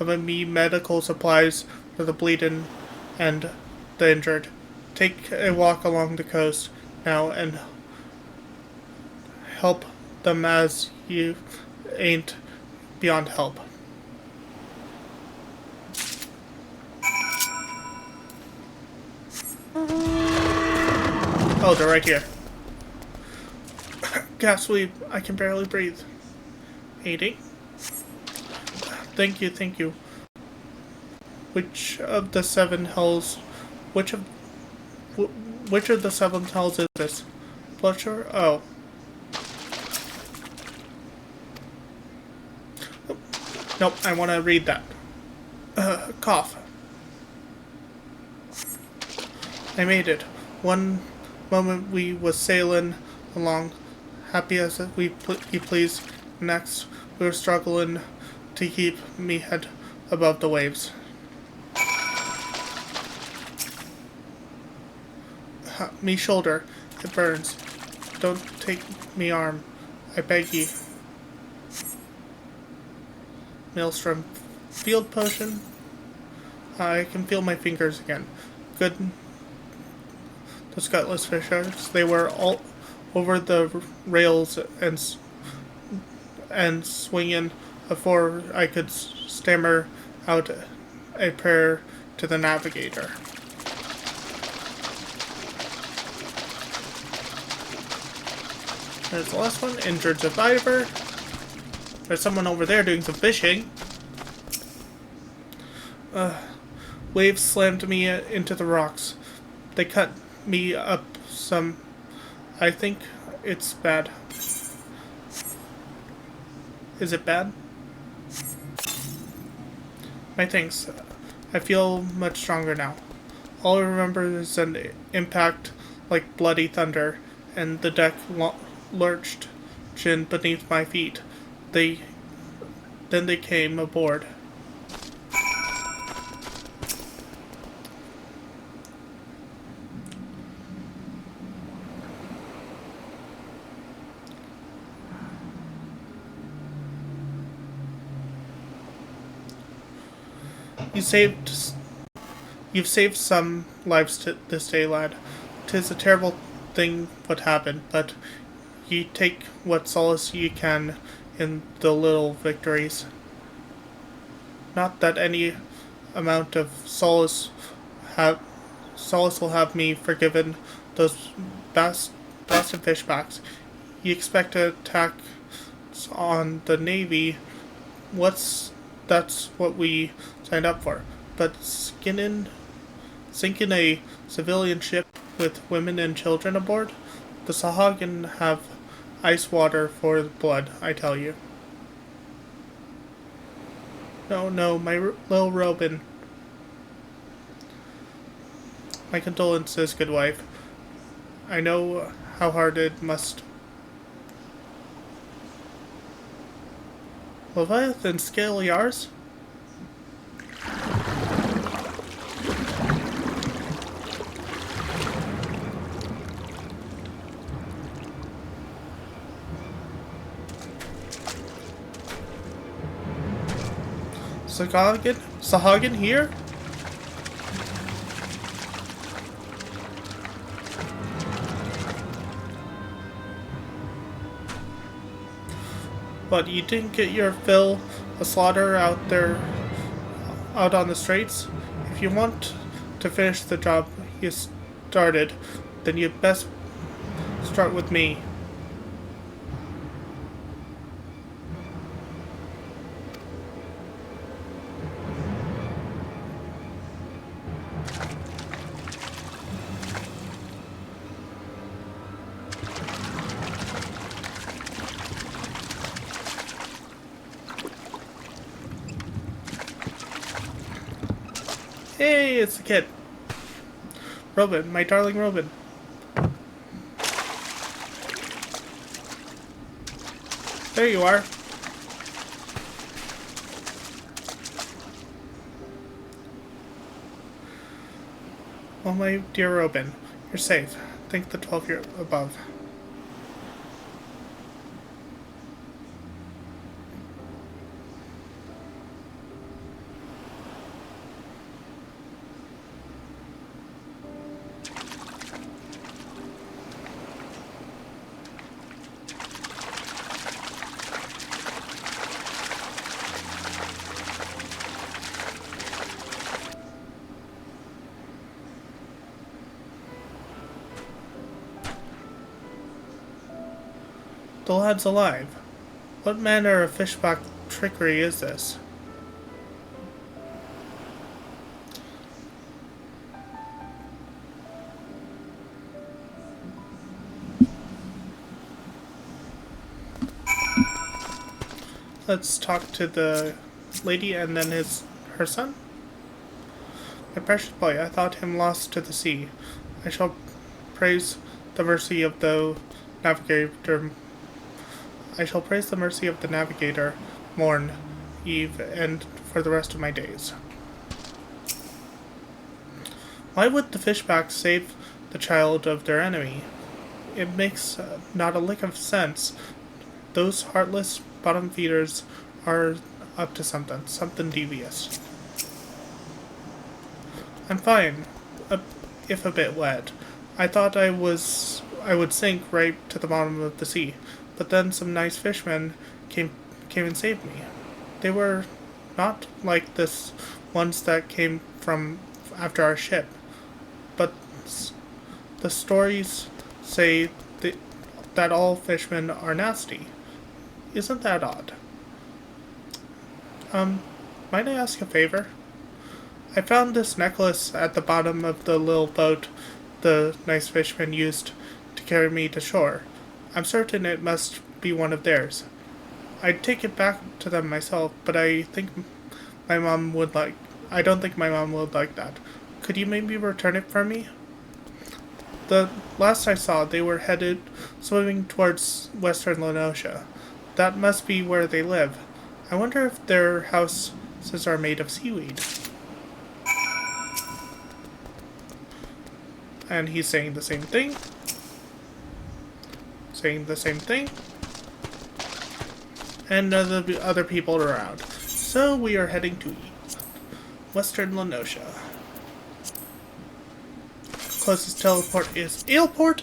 of me medical supplies for the bleeding and the injured. Take a walk along the coast now and help them as you ain't beyond help. Oh, they're right here. Ghastly, I can barely breathe. 80? Thank you. Which of the 7 hells... Which of the 7 hells is this? Bloodshore? Oh. Nope, I want to read that. Cough. I made it. One moment we was sailing along, happy as we pleased. Next, we were struggling to keep me head above the waves. Me shoulder, it burns. Don't take me arm, I beg ye. Maelstrom, field potion. I can feel my fingers again. Good. Those gutless fishers, they were all over the rails and swinging before I could stammer out a prayer to the navigator. There's the last one, injured survivor. There's someone over there doing some fishing. Waves slammed me into the rocks. They cut me up some. I think it's bad. Is it bad? My thanks. I feel much stronger now. All I remember is an impact like bloody thunder, and the deck lurched beneath my feet. Then they came aboard. You've saved some lives this day, lad. 'Tis a terrible thing what happened, but ye take what solace ye can in the little victories. Not that any amount of solace will have me forgiven those blasted fishbacks. Ye expect to attack on the Navy. That's what we signed up for. But sinking a civilian ship with women and children aboard? The Sahuagin have ice water for the blood, I tell you. No, my little Robin. My condolences, good wife. I know how hard it must. Leviathan scale yars? Sahuagin here? But you didn't get your fill of slaughter out on the straits? If you want to finish the job you started, then you'd best start with me. Hey, it's the kid. Robin, my darling Robin. There you are. Oh, my dear Robin, you're safe. Thank the 12-year above. The lad's alive. What manner of fishback trickery is this? Let's talk to the lady and then her son. My precious boy, I thought him lost to the sea. I shall praise the mercy of the navigator. I shall praise the mercy of the navigator, morn, eve, and for the rest of my days. Why would the fishbacks save the child of their enemy? It makes not a lick of sense. Those heartless bottom feeders are up to something devious. I'm fine, if a bit wet. I thought I would sink right to the bottom of the sea, but then some nice fishermen came and saved me. They were not like this ones that came from after our ship, but the stories say that all fishermen are nasty. Isn't that odd? Might I ask a favor? I found this necklace at the bottom of the little boat the nice fishermen used to carry me to shore. I'm certain it must be one of theirs. I'd take it back to them myself, but I don't think my mom would like that. Could you maybe return it for me? The last I saw, they were headed swimming towards western Lenosha. That must be where they live. I wonder if their houses are made of seaweed. And he's saying the same thing. Saying the same thing. And the other people around. So we are heading to western Lenosha. Closest teleport is Ailport.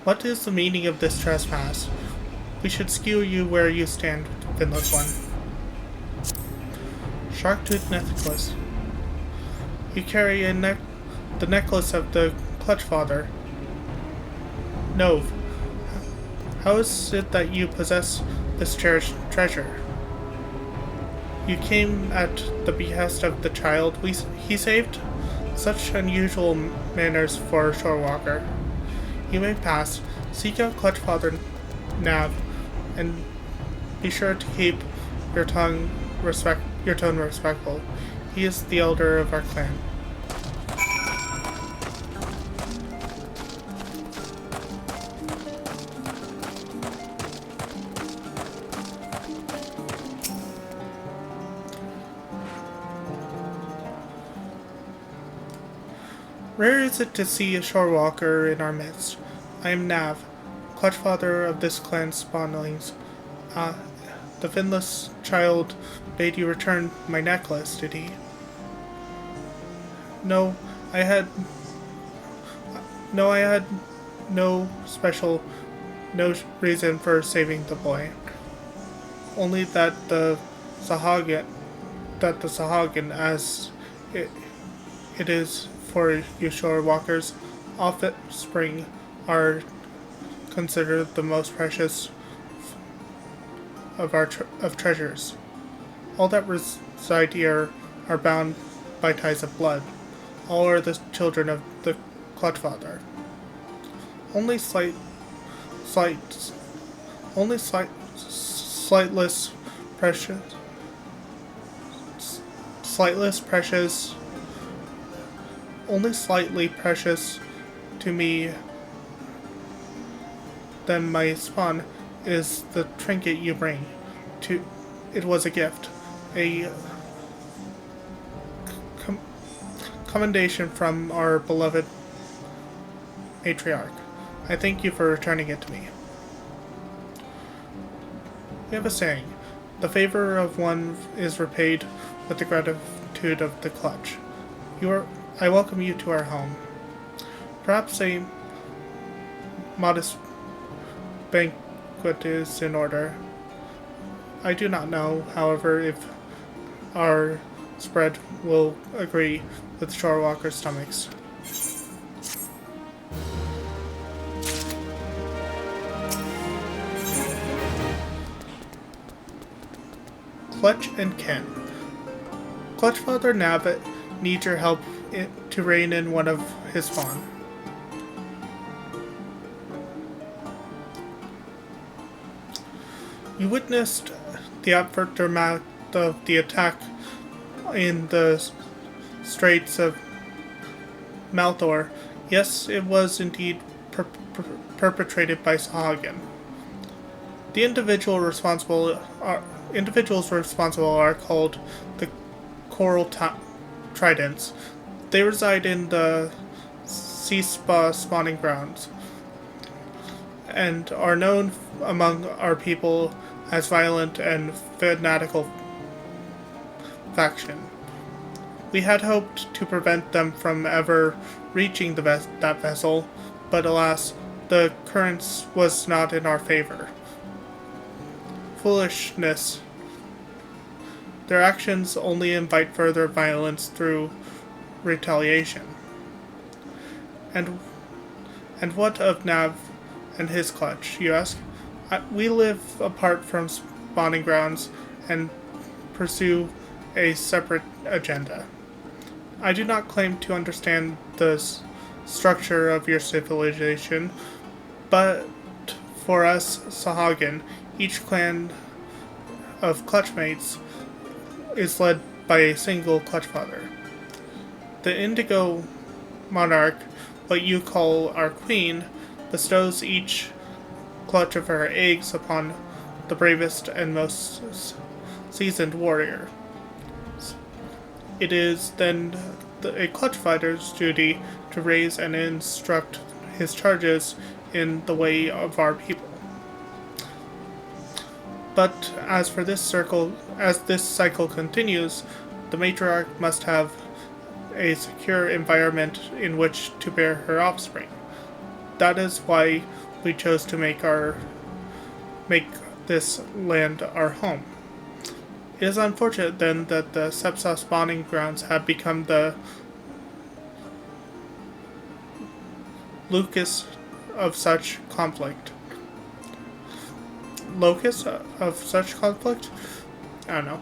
What is the meaning of this trespass? We should skew you where you stand, Finless One. Shark-tooth necklace. You carry the necklace of the Clutch Father. Nove, how is it that you possess this cherished treasure? You came at the behest of the child he saved? Such unusual manners for a shorewalker. You may pass. Seek out Clutch Father Nav, and be sure to keep your tone respectful. He is the elder of our clan. Rare is it to see a shore walker in our midst. I am Nav, clutch father of this clan's spawnlings. Ah, the finless child bade you return my necklace, did he? No, I had I had no special, no reason for saving the boy. Only that the Sahagin, as it, it is for you shore walkers, offspring are considered the most precious of treasures. All that reside here are bound by ties of blood. All are the children of the Clutch Father. Only slightless, precious, only slightly precious to me than my spawn is the trinket you bring. It was a gift, a commendation from our beloved matriarch. I thank you for returning it to me. We have a saying, the favor of one is repaid with the gratitude of the clutch. I welcome you to our home. Perhaps a modest banquet is in order. I do not know, however, if our spread will agree with shorewalker stomachs. Clutch and Ken. Clutch Father Nabbit needs your help to rein in one of his spawn. You witnessed the aftermath of the attack in the Straits of Malthor. Yes, it was indeed perpetrated by Sahagin. The individuals responsible are called the Coral Tridents. They reside in the Sea Spa spawning grounds and are known among our people as violent and fanatical faction. We had hoped to prevent them from ever reaching that vessel, but alas, the currents was not in our favor. Foolishness. Their actions only invite further violence through retaliation. And what of Nav and his clutch, you ask? We live apart from spawning grounds and pursue a separate agenda. I do not claim to understand the structure of your civilization, but for us Sahagin, each clan of clutchmates is led by a single clutch father. The Indigo Monarch, what you call our queen, bestows each clutch of her eggs upon the bravest and most seasoned warrior. It is then a clutch fighter's duty to raise and instruct his charges in the way of our people. But as this cycle continues, the matriarch must have a secure environment in which to bear her offspring. That is why we chose to make this land our home. It is unfortunate then that the Sepsa spawning grounds have become the locus of such conflict. Locus of such conflict? I don't know.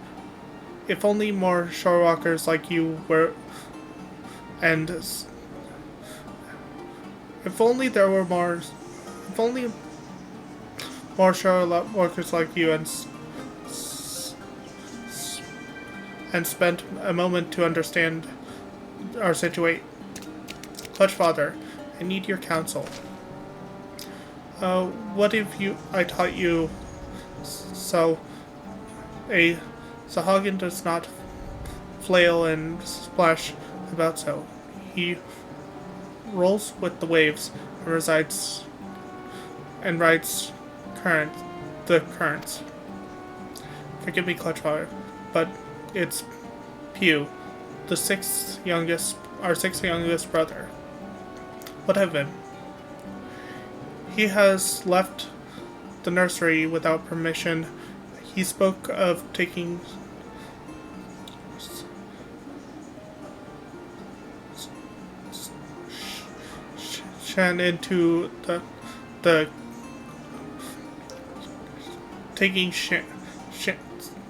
If only more shorewalkers like you were, and if only there were more shorewalkers like you and spent a moment to understand our situation. Clutch Father, I need your counsel. What if I taught you so a Sahagin does not flail and splash about so. He rolls with the waves and rides the currents. Forgive me, Clutchfather, but it's Pew, our sixth youngest brother. What of him? He has left the nursery without permission. He spoke of taking Shan into the taking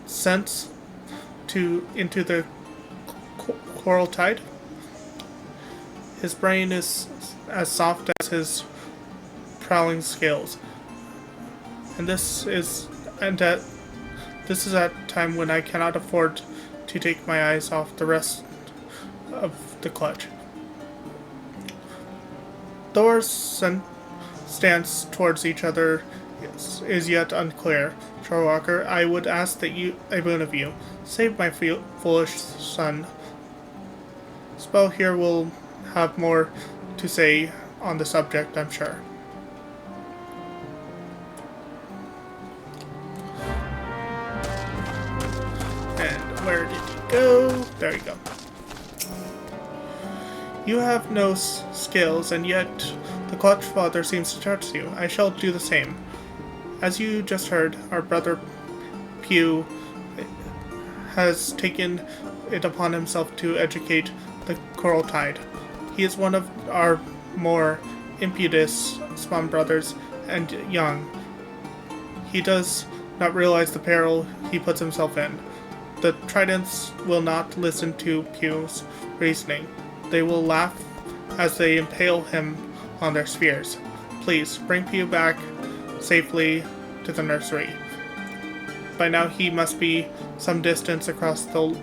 sense into the coral tide. His brain is as soft as his prowling scales, and this is at a time when I cannot afford to take my eyes off the rest of the clutch. Though our stance towards each other is yet unclear, Shorewalker, I would ask that a boon of you, save my foolish son. Spell here will have more to say on the subject, I'm sure. And where did he go? There you go. You have no skills, and yet the Clutchfather seems to trust you. I shall do the same. As you just heard, our brother Pew has taken it upon himself to educate the coral tide. He is one of our more impetuous spawn brothers and young. He does not realize the peril he puts himself in. The Tridents will not listen to Pew's reasoning. They will laugh as they impale him on their spears. Please, bring Pew back safely to the nursery. By now he must be some distance across the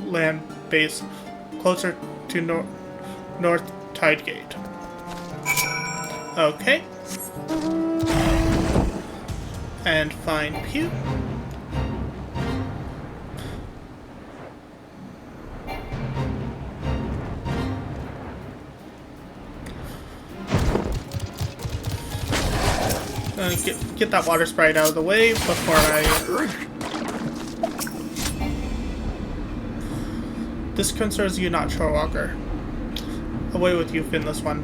land base, closer to North Tide Gate. Okay. And find Pew. Get that water sprite out of the way before I... This concerns you not, Shorewalker. Away with you, finless one.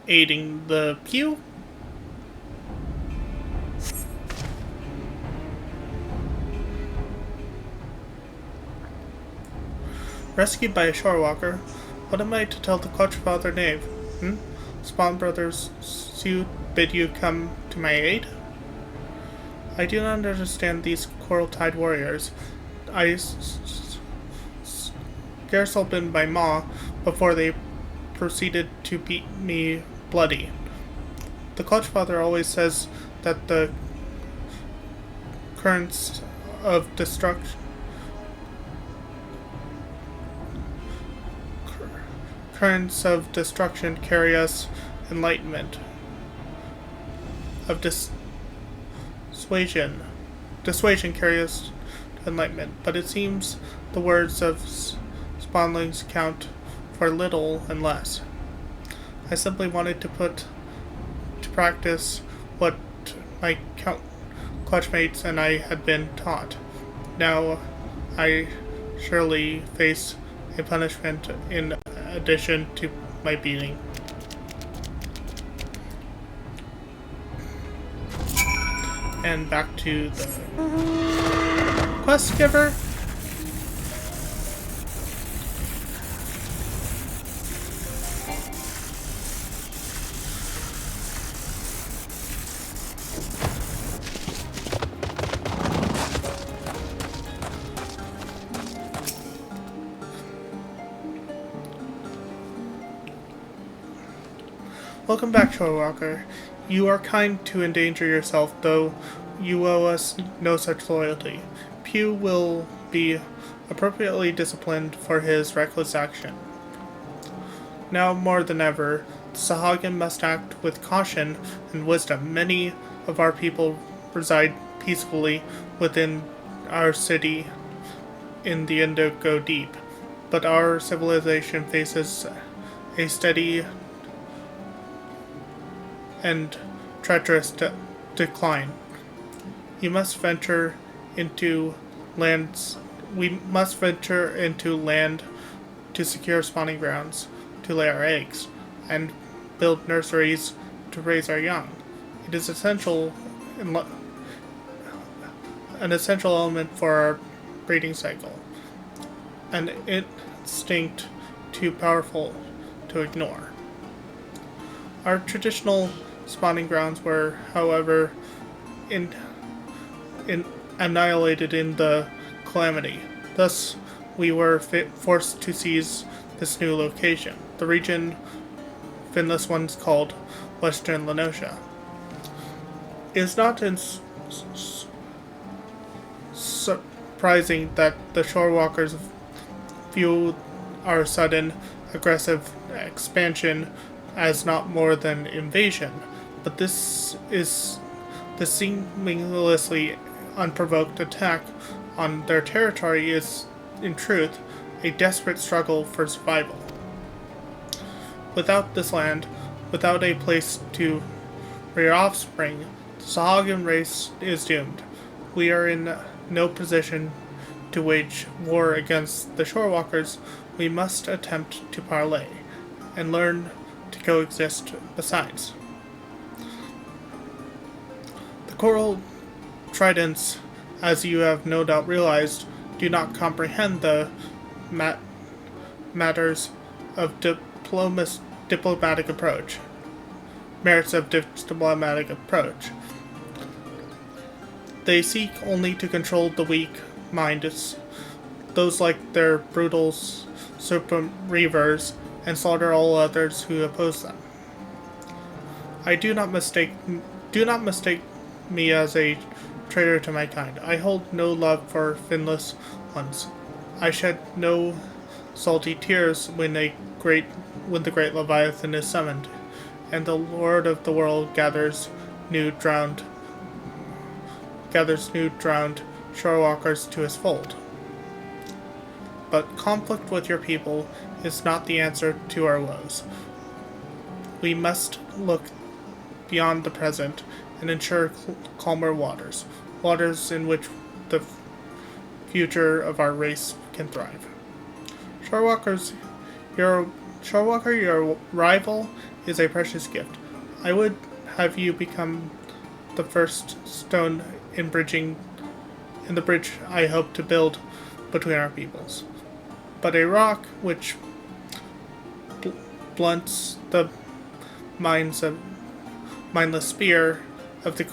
Aiding the Pew. Rescued by a Shorewalker. What am I to tell the Clutchfather knave? Spawn Brothers Sue bid you come to my aid? I do not understand these Coral Tide warriors. I scarce opened my maw before they proceeded to beat me bloody. The Clutchfather always says that the currents of destruction carry us enlightenment. Dissuasion carry us to enlightenment, but it seems the words of spawnlings count for little and less. I simply wanted to put to practice what my clutchmates and I had been taught. Now I surely face a punishment in addition to my beating. And back to the quest giver. Welcome back, Shorewalker. You are kind to endanger yourself, though you owe us no such loyalty. Pew will be appropriately disciplined for his reckless action. Now more than ever, the Sahagin must act with caution and wisdom. Many of our people reside peacefully within our city in the Indigo Deep, but our civilization faces a steady and treacherous decline. You must venture into lands. We must venture into land to secure spawning grounds, to lay our eggs, and build nurseries to raise our young. It is an essential element for our breeding cycle, an instinct too powerful to ignore. Our traditional spawning grounds were, however, annihilated in the calamity. Thus, we were forced to seize this new location, the region Finless once called Western Lenosha. It is not surprising that the shorewalkers view our sudden, aggressive expansion as not more than invasion, but this seamlessly unprovoked attack on their territory is, in truth, a desperate struggle for survival. Without this land, without a place to rear offspring, the Ffxiv race is doomed. We are in no position to wage war against the shorewalkers. We must attempt to parley, and learn to coexist besides. The coral tridents, as you have no doubt realized, do not comprehend the matters of diplomatic approach. Merits of diplomatic approach. They seek only to control the weak minded, those like their brutal super reavers, and slaughter all others who oppose them. Do not mistake me as a traitor to my kind. I hold no love for finless ones. I shed no salty tears when the great Leviathan is summoned, and the Lord of the world gathers new drowned shorewalkers to his fold. But conflict with your people is not the answer to our woes. We must look beyond the present and ensure calmer waters in which the future of our race can thrive. Shorewalker, your rival is a precious gift. I would have you become the first stone in the bridge I hope to build between our peoples. But a rock which blunts the mindless spear of the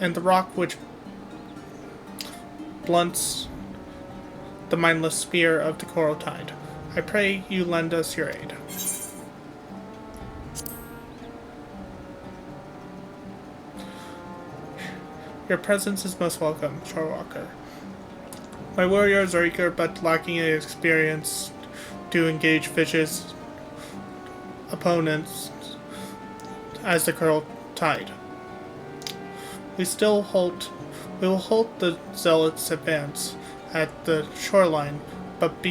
and the rock which blunts the mindless spear of the coral tide. I pray you lend us your aid. Your presence is most welcome, Shorewalker. My warriors are eager but lacking in experience to engage Ffxiv's opponents as the coral tide. We will halt the zealots' advance at the shoreline, but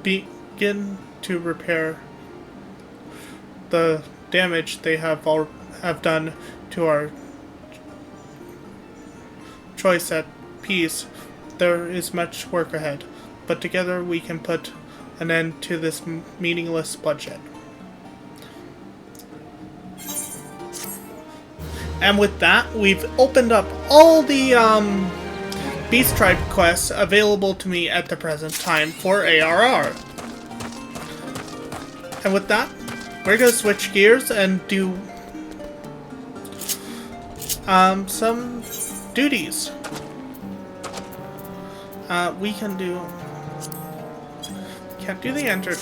begin to repair the damage they have done to our choice at peace. There is much work ahead, but together we can put an end to this meaningless bloodshed. And with that, we've opened up all the Beast Tribe quests available to me at the present time for ARR. And with that, we're going to switch gears and do some duties. We can do... Can't do the enter...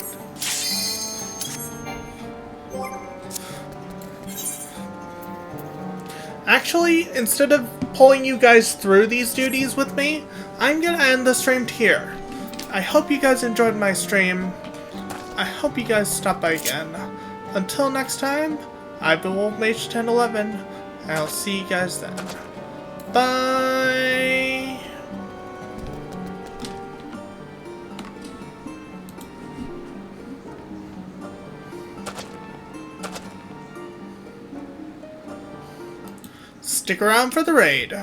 Actually, instead of pulling you guys through these duties with me, I'm gonna end the stream here. I hope you guys enjoyed my stream. I hope you guys stop by again. Until next time, I've been Wolf Mage 1011, and I'll see you guys then. Bye! Stick around for the raid.